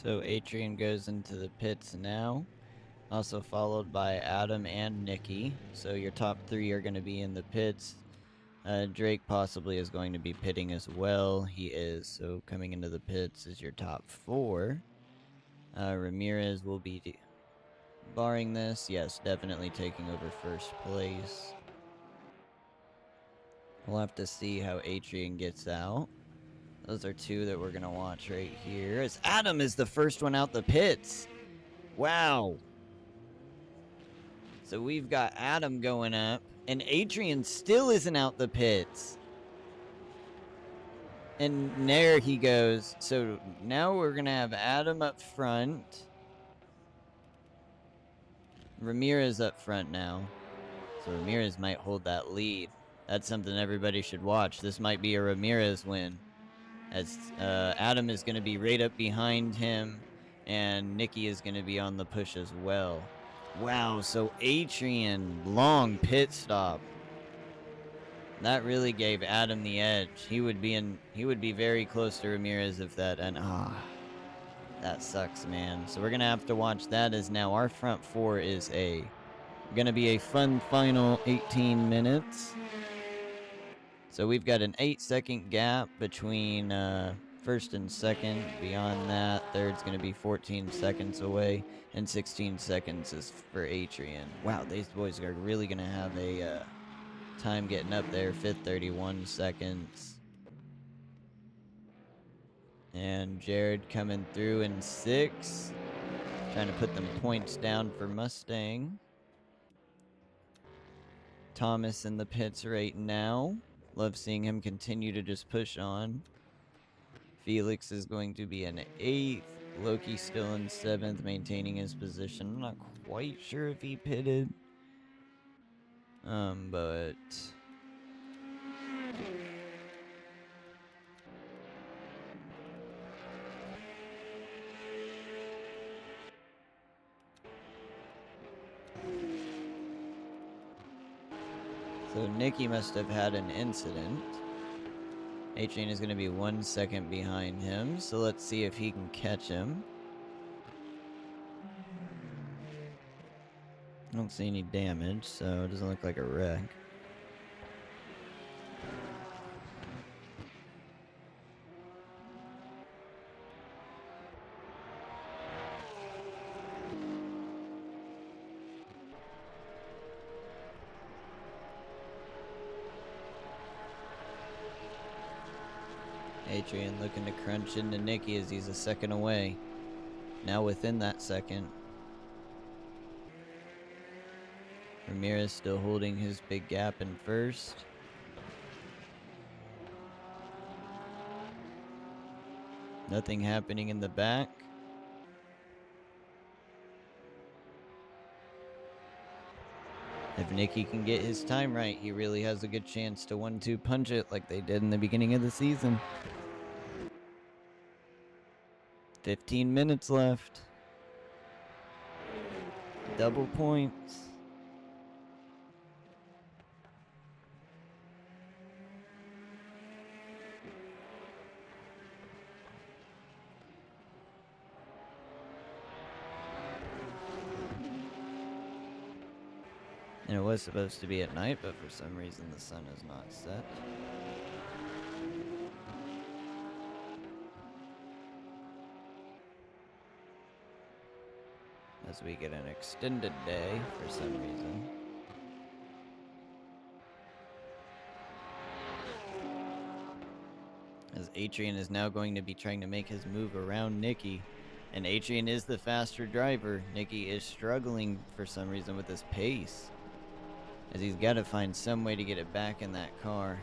So Adrian goes into the pits now, also followed by Adam and Nicky. So your top three are going to be in the pits. Drake possibly is going to be pitting as well. He is. So coming into the pits is your top four. Ramirez will be, barring this, yes, definitely taking over first place. We'll have to see how Adrian gets out. Those are two that we're going to watch right here. As Adam is the first one out the pits. Wow. So we've got Adam going up, and Adrian still isn't out the pits. And there he goes. So now we're going to have Adam up front. Ramirez up front now. So Ramirez might hold that lead. That's something everybody should watch. This might be a Ramirez win, as Adam is going to be right up behind him, and Nicky is going to be on the push as well. Wow, so Adrian, long pit stop. That really gave Adam the edge. He would be very close to Ramirez if that, and that sucks, man. So we're gonna have to watch that, as now our front four is gonna be a fun final 18 minutes. So we've got an 8-second gap between first and second. Beyond that, third's gonna be 14 seconds away, and 16 seconds is for Adrian. Wow, these boys are really gonna have a time getting up there. Fifth, 31 seconds. And Jared coming through in 6. Trying to put them points down for Mustang. Thomas in the pits right now. Love seeing him continue to just push on. Felix is going to be in 8th. Loki still in 7th, maintaining his position. I'm not quite sure if he pitted. But so Nicky must have had an incident. Adrian is going to be 1 second behind him, so let's see if he can catch him. I don't see any damage, so it doesn't look like a wreck. Adrian looking to crunch into Nicky as he's a second away. Now within that second. Ramirez still holding his big gap in first. Nothing happening in the back. If Nicky can get his time right, he really has a good chance to 1-2 punch it like they did in the beginning of the season. 15 minutes left. Double points. And it was supposed to be at night, but for some reason the sun is not set. As we get an extended day for some reason. As Adrian is now going to be trying to make his move around Nicky. And Adrian is the faster driver. Nicky is struggling for some reason with his pace, as he's got to find some way to get it back in that car.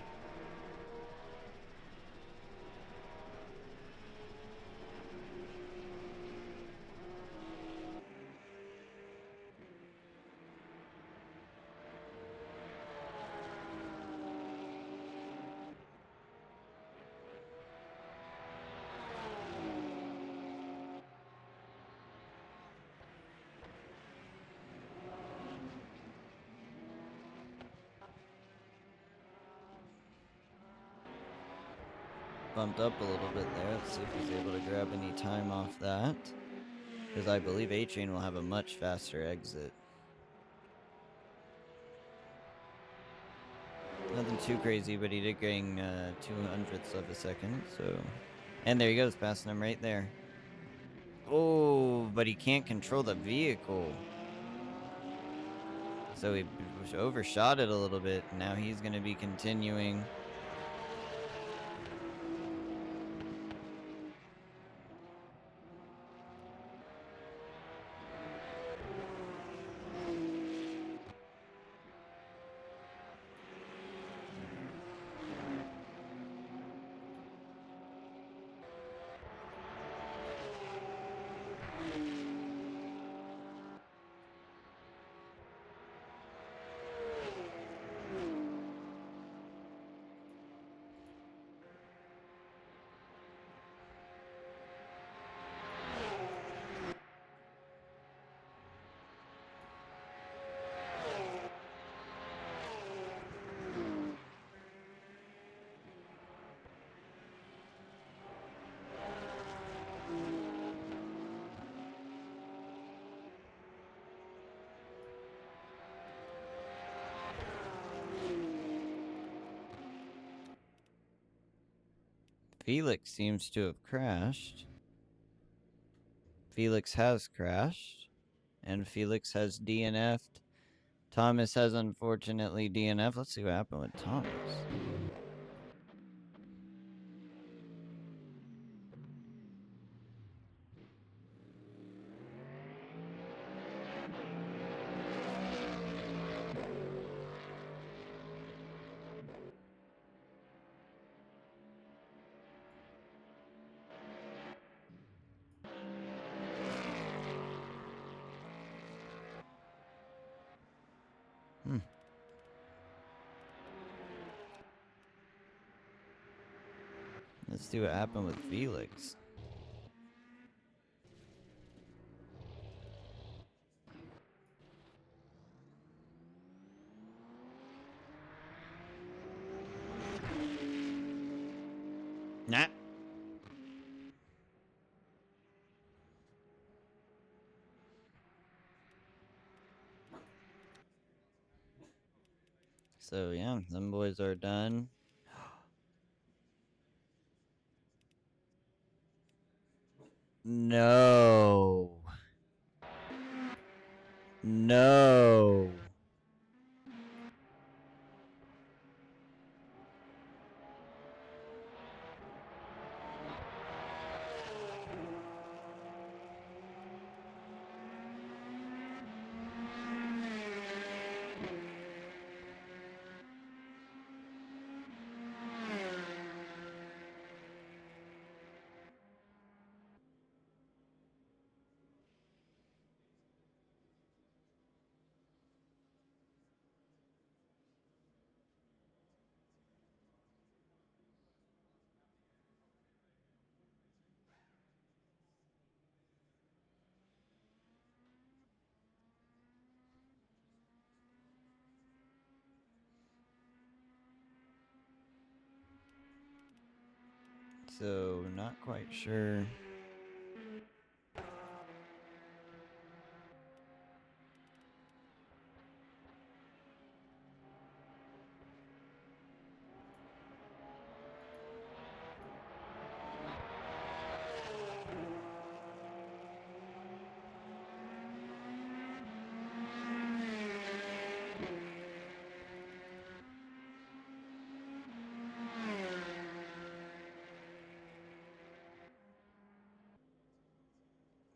bumped up a little bit there. Let's see if he's able to grab any time off that. Because I believe A-Train will have a much faster exit. Nothing too crazy, but he did gain 200ths of a second, so... And there he goes, passing him right there. Oh, but he can't control the vehicle. So he overshot it a little bit. Now he's going to be continuing. Felix seems to have crashed. Felix has crashed. And Felix has DNF'd. Thomas has unfortunately DNF'd. Let's see what happened with Thomas. Let's see what happened with Felix. Nah. So yeah, them boys are done. No. No. So, not quite sure.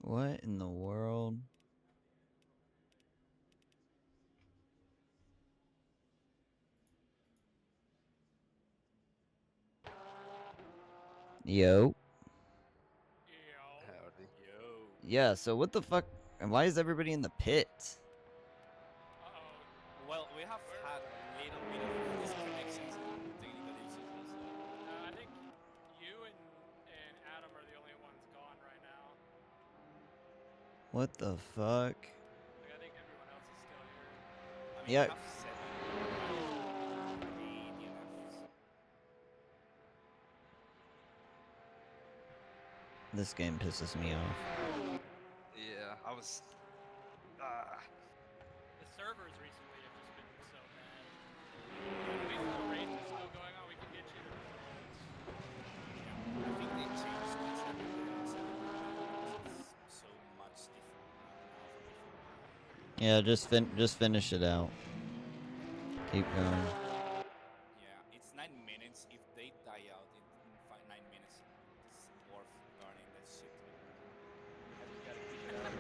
What in the world? Yo. Howdy. Yo. Yeah, so what the fuck? And why is everybody in the pit? Uh-oh. Well, we have had a little bit of disconnections and technical issues also. I think you and Adam are the only ones gone right now. What the fuck? Like, I think everyone else is still here. I mean, Yeah. we have 7 riders with 3 DNFs. This game pisses me off. Yeah, I was. The servers recently have just been so bad. Even when the race is still going on, we can get you the results. Yeah, I think they changed things a bit the server now because it's so much different now from before. Yeah, just finish it out. Keep going. Yeah, it's 9 minutes. If they die out in 9 minutes, it's worth burning that shit. You gotta keep going.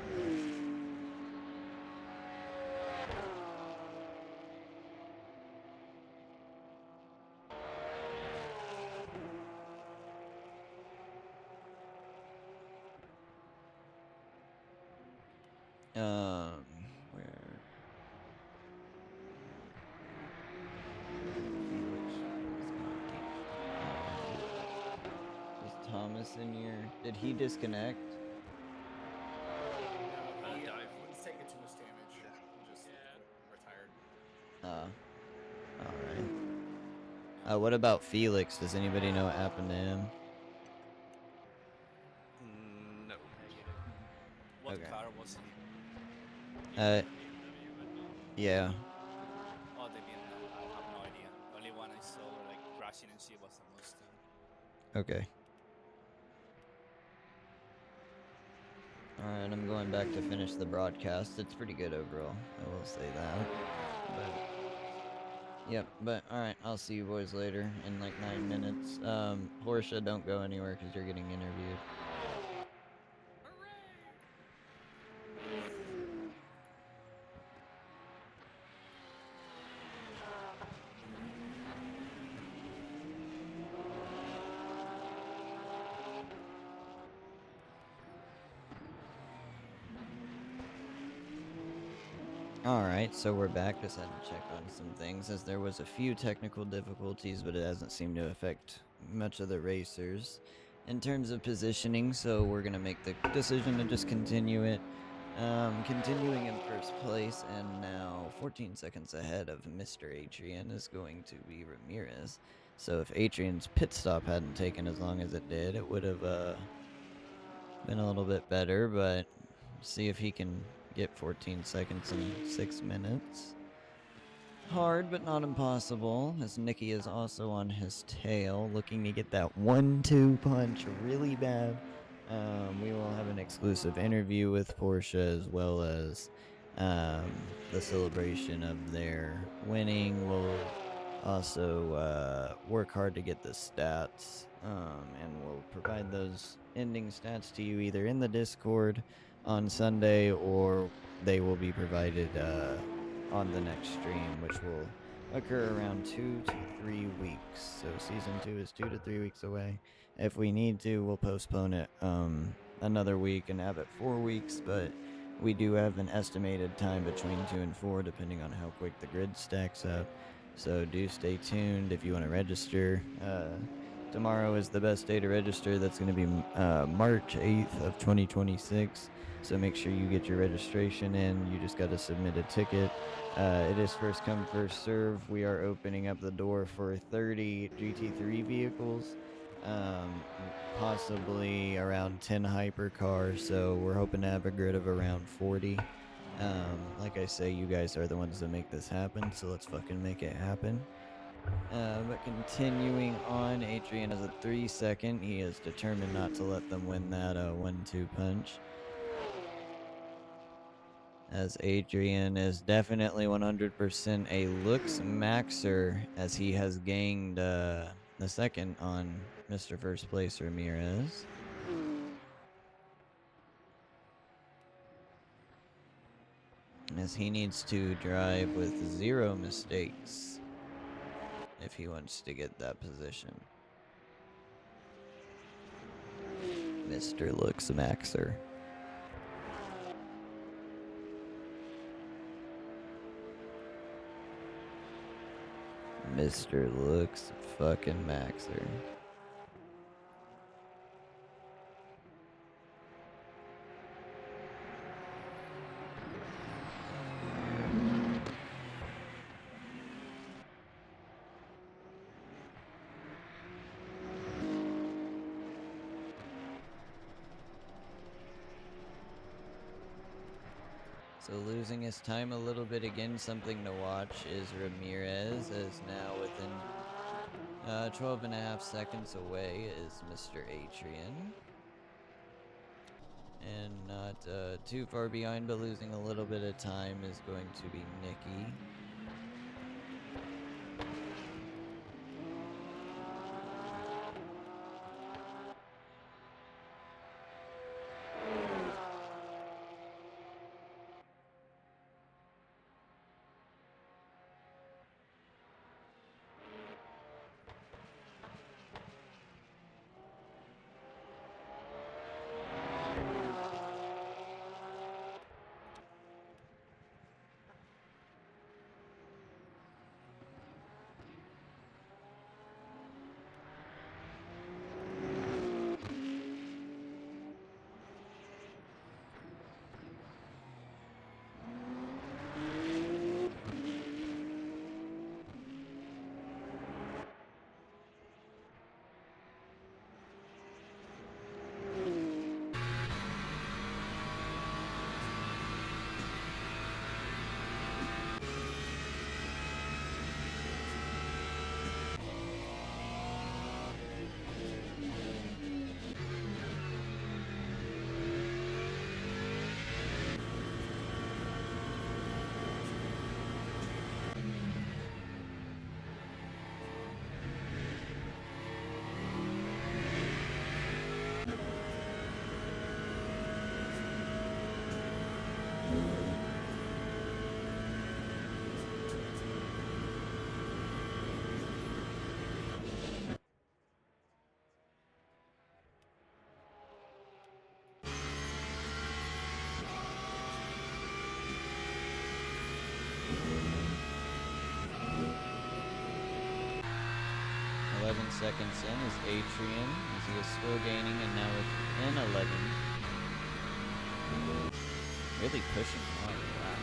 Where? Felix Shuttles, goddamn. Is Thomas in your? Did he disconnect? No, he Dive. was taking too much damage. Yeah. And just Yeah. retired. All right. What about Felix? Does anybody know what happened to him? No. Negative. What Okay. car was he? He was in the BMW, wasn't he? Yeah. Oh, the BMW. I have no idea. The only one I saw like crashing and shit was a Mustang. Okay. Alright, I'm going back to finish the broadcast. It's pretty good overall, I will say that. But alright, I'll see you boys later in like 9 minutes. Portia, don't go anywhere because you're getting interviewed. Hooray! Alright, so we're back. Just had to check on some things as there was a few technical difficulties, but it hasn't seemed to affect much of the racers in terms of positioning, so we're going to make the decision to just continue it. Continuing in first place, and now 14 seconds ahead of Mr. Adrian is going to be Ramirez. So if Adrian's pit stop hadn't taken as long as it did, it would have been a little bit better, but see if he can get 14 seconds in 6 minutes. Hard, but not impossible, as Nicky is also on his tail, looking to get that 1-2 punch really bad. We will have an exclusive interview with Portia, as well as the celebration of their winning. We'll also work hard to get the stats, and we'll provide those ending stats to you either in the Discord on Sunday, or they will be provided on the next stream, which will occur around 2 to 3 weeks. So season 2 is 2 to 3 weeks away. If we need to, we'll postpone it another week and have it 4 weeks, but we do have an estimated time between 2 and 4 depending on how quick the grid stacks up. So do stay tuned if you want to register. Tomorrow is the best day to register. That's going to be March 8th of 2026. So make sure you get your registration in. You just got to submit a ticket. It is first come, first serve. We are opening up the door for 30 GT3 vehicles, possibly around 10 hypercars. So we're hoping to have a grid of around 40. Like I say, you guys are the ones that make this happen, so let's fucking make it happen. But continuing on, Adrian has a 3-second. He is determined not to let them win that 1-2 punch, as Adrian is definitely 100% a looks maxer, as he has gained the second on Mr. First Place Ramirez. As he needs to drive with 0 mistakes if he wants to get that position. Mr. Looks Maxer. Mr. Looks fucking Maxer. So losing his time a little bit again, something to watch is Ramirez, as now within 12.5 seconds away is Mr. Atrian. And not too far behind, but losing a little bit of time is going to be Nicky. Seconds in is Atrian, as he is still gaining and now within 11. Really pushing hard, wow.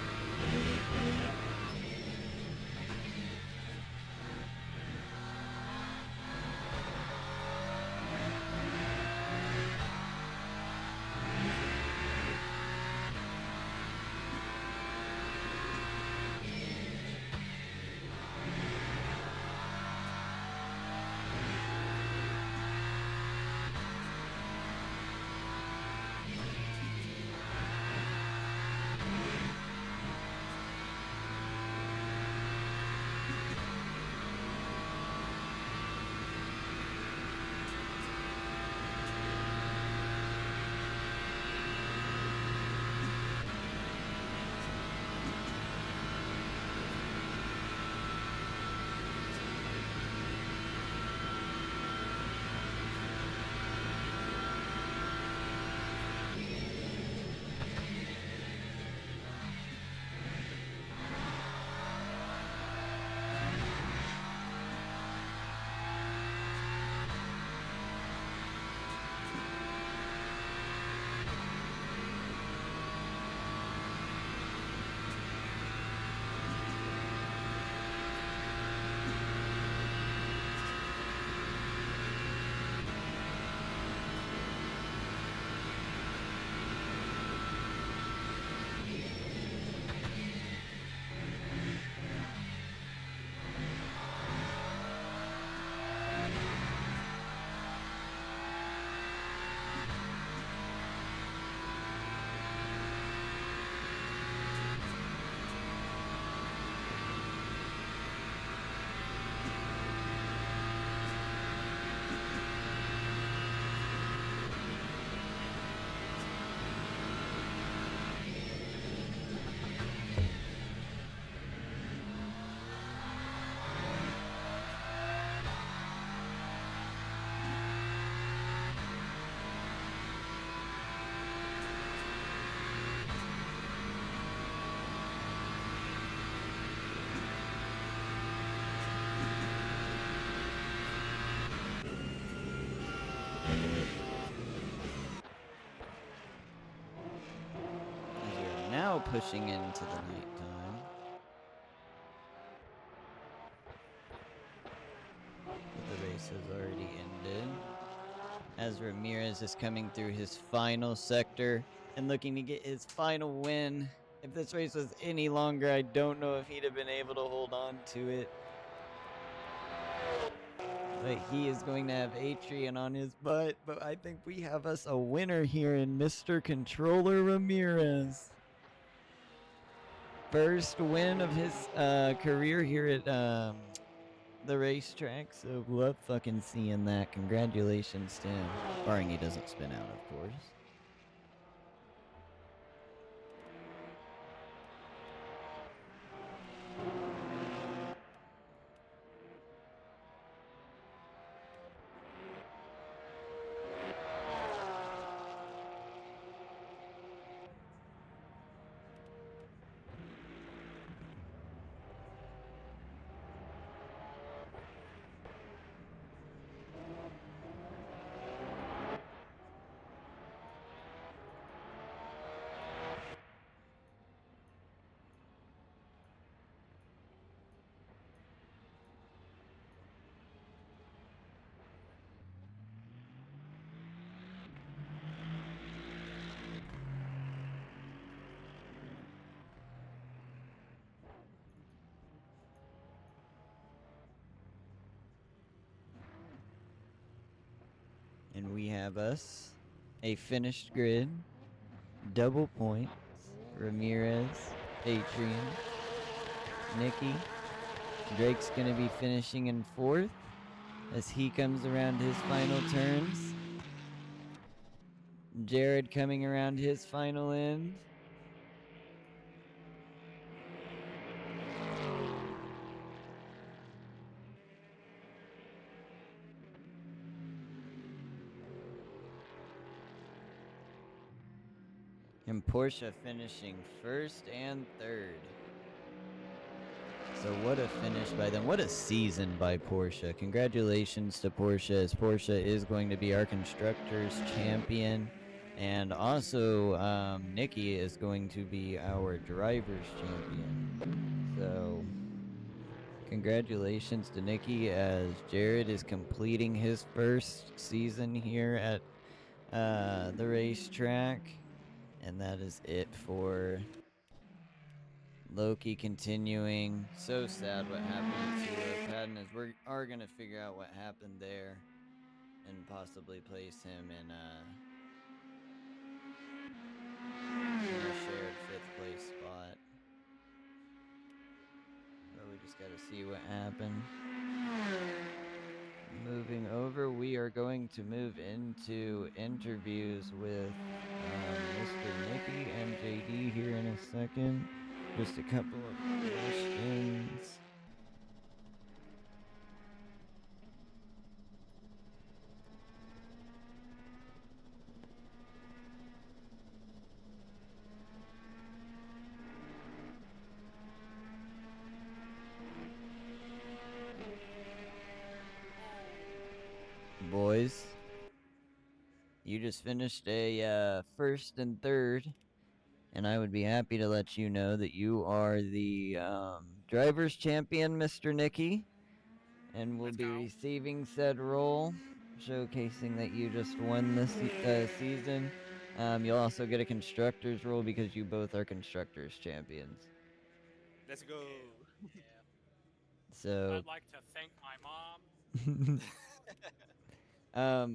Now pushing into the nighttime. But the race has already ended. As Ramirez is coming through his final sector and looking to get his final win. If this race was any longer, I don't know if he'd have been able to hold on to it. But he is going to have Adrian on his butt. But I think we have us a winner here in Mr. Controller Ramirez. First win of his career here at the racetrack. So love fucking seeing that. Congratulations to him. Barring he doesn't spin out, of course. And we have us a finished grid, double points, Ramirez, Adrian, Nicky. Drake's going to be finishing in fourth as he comes around his final turns. Jared coming around his final end. And Porsche finishing first and third. So what a finish by them. What a season by Porsche. Congratulations to Porsche, as Porsche is going to be our Constructors champion. And also, Nicky is going to be our Drivers champion. So congratulations to Nicky, as Jared is completing his first season here at the racetrack. And that is it for Loki continuing. So sad what happened to Patton, as we are going to figure out what happened there and possibly place him in a shared 5th place spot. But we just got to see what happened. Moving over, we are going to move into interviews with Mr. Nicky and JD here in a second. Just a couple of questions. Boys, you just finished a first and third, and I would be happy to let you know that you are the drivers champion, Mr. Nicky, and will Let's be go. receiving said role, showcasing that you just won this season. You'll also get a constructors role because you both are constructors champions. Let's go. Yeah. So I'd like to thank my mom.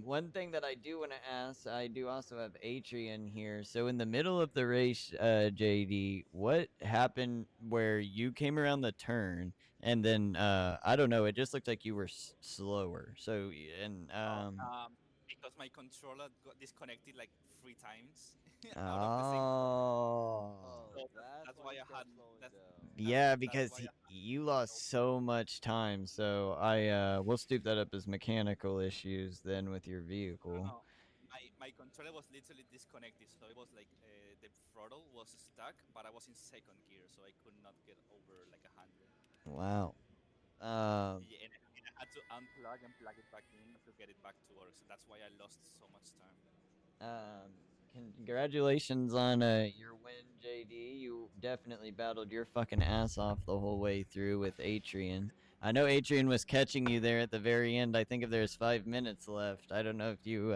one thing that I do want to ask, I do also have Adrian here. So in the middle of the race, JD, what happened where you came around the turn and then I don't know, it just looked like you were slower. So and Because my controller got disconnected like 3 times out of the same point. oh. So Oh, that's that's why why you I kept had slowing that's down. Yeah, that's because why you lost so much time. So I will stoop that up as mechanical issues then with your vehicle. no, my controller was literally disconnected. So it was like the throttle was stuck, but I was in second gear, so I could not get over like 100. Wow. Um Yeah, and I had to unplug and plug it back in to get it back to work. So that's why I lost so much time. Um, congratulations on your win, JD. You definitely battled your fucking ass off the whole way through with Adrian. I know Adrian was catching you there at the very end. I think if there's 5 minutes left, I don't know if you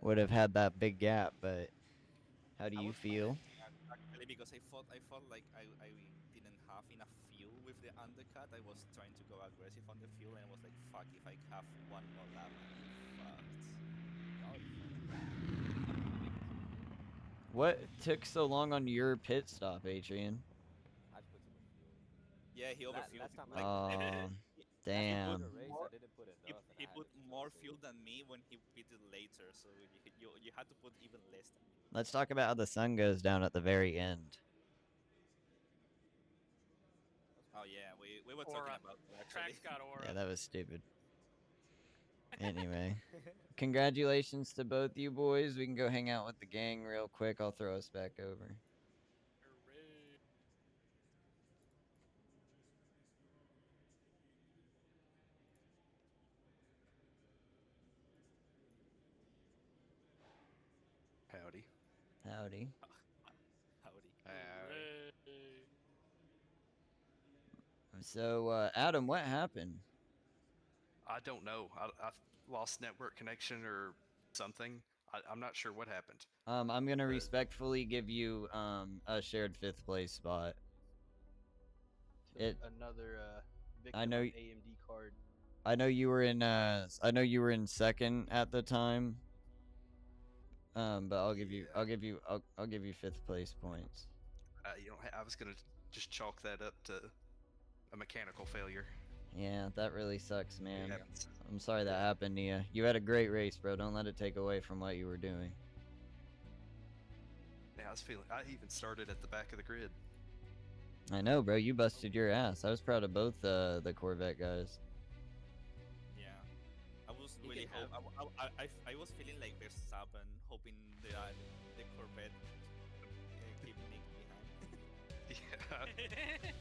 would have had that big gap, but how do I you was feel? managing actually because I felt like I didn't have enough fuel with the undercut. I was trying to go aggressive on the fuel, and I was like, fuck, if I have one more lap, I'm fucked. Y'all are What took so long on your pit stop, Adrian? I just put too much fuel. Yeah, he overfueled. Last time Like Oh, he, he I put won a damn. race, I more. didn't put He, enough, and I he had put to more replace it. fuel than me when he pitted later, so you had to put even less than me. Let's talk about how the sun goes down at the very end. That's Oh cool. yeah, we were talking Aura. about that actually. Track's got aura. Yeah, that was stupid. Anyway, congratulations to both you boys. We can go hang out with the gang real quick. I'll throw us back over. Hooray. Howdy. Howdy. Howdy. Hooray. So, Adam, what happened? I don't know. I lost network connection or something. I'm not sure what happened. I'm gonna But respectfully give you a shared fifth place spot. It. Another I victim know. of AMD card. I know you were in. I know you were in second at the time. But I'll give you. yeah, I'll give you fifth place points. I was gonna just chalk that up to a mechanical failure. Yeah, that really sucks, man. Happens. I'm sorry that Yeah. happened to you. You had a great race, bro. Don't let it take away from what you were doing. Yeah, I was feeling. I even started at the back of the grid. I know, bro. You busted your ass. I was proud of both the Corvette guys. Yeah, I was You really can have- I was feeling like Verstappen, hoping that the Corvette keep Nick behind. Yeah.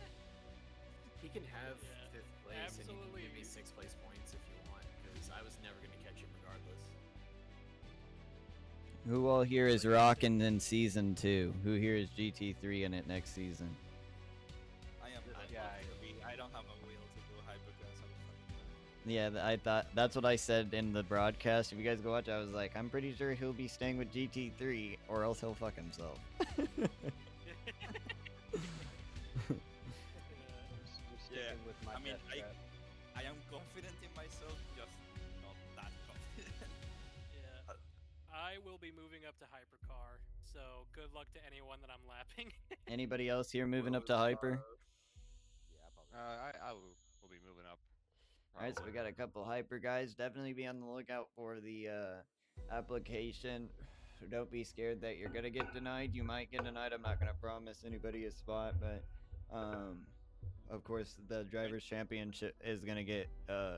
He can have Yeah, fifth place, and you absolutely. can give me 6th place points if you want, because I was never gonna catch him regardless. Who all here is rocking in season 2? Who here is GT3 in it next season? I am. This I'm guy. I don't have a wheel to go hypercross. I'm fucking Yeah, I thought that's what I said in the broadcast. If you guys go watch, I was like, I'm pretty sure he'll be staying with GT3, or else he'll fuck himself. We're Yeah, sticking with my I mean, death trap. I am confident in myself, just not that confident. Yeah. I will be moving up to hypercar, so good luck to anyone that I'm lapping. Anybody else here moving up to Well, hyper? Yeah, I probably. I will be moving up. All right, so we got a couple hyper guys. Definitely be on the lookout for the application. Don't be scared that you're gonna get denied. You might get denied. I'm not gonna promise anybody a spot, but of course the drivers championship is gonna get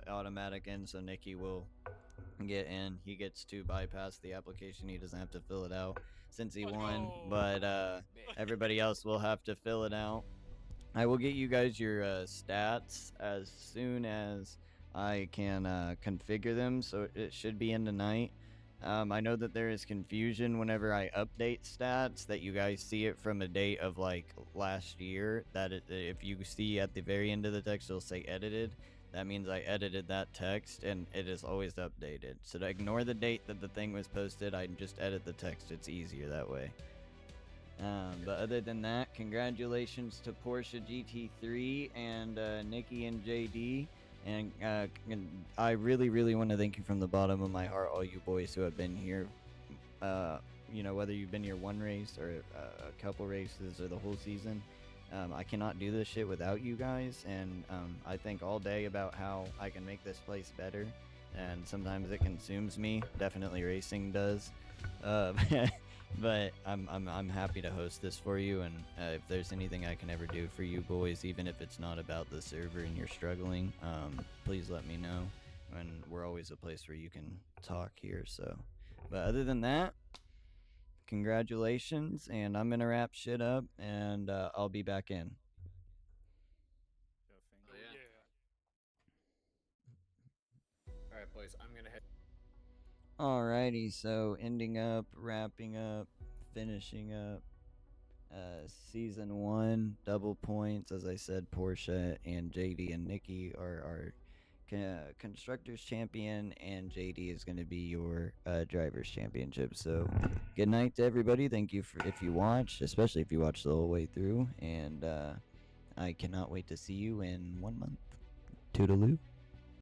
automatic in, so Nicky will get in. He gets to bypass the application. He doesn't have to fill it out since he Oh, won, no. but Man. everybody else will have to fill it out. I will get you guys your stats as soon as I can configure them, so it should be in tonight. I know that there is confusion whenever I update stats that you guys see it from a date of like last year. That if you see at the very end of the text, it'll say edited. That means I edited that text and it is always updated. So to ignore the date that the thing was posted, I just edit the text. It's easier that way. But other than that, congratulations to Porsche GT3 and Nicky and JD. And I really, really want to thank you from the bottom of my heart, all you boys who have been here. You know, whether you've been here one race or a couple races or the whole season. I cannot do this shit without you guys. And I think all day about how I can make this place better. And sometimes it consumes me. Definitely racing does. But I'm happy to host this for you, and if there's anything I can ever do for you boys, even if it's not about the server and you're struggling, please let me know. And we're always a place where you can talk here. So, but other than that, congratulations, and I'm gonna wrap shit up, and I'll be back in. Sure thing. Oh, yeah. Yeah. All right, boys, I'm gonna head. Alrighty, so ending up, wrapping up, finishing up. Season 1, double points. As I said, Porsche and JD and Nicky are constructors champion, and JD is going to be your drivers championship. So, good night to everybody. Thank you for if you watched, especially if you watched the whole way through. And I cannot wait to see you in 1 month. Toodaloo.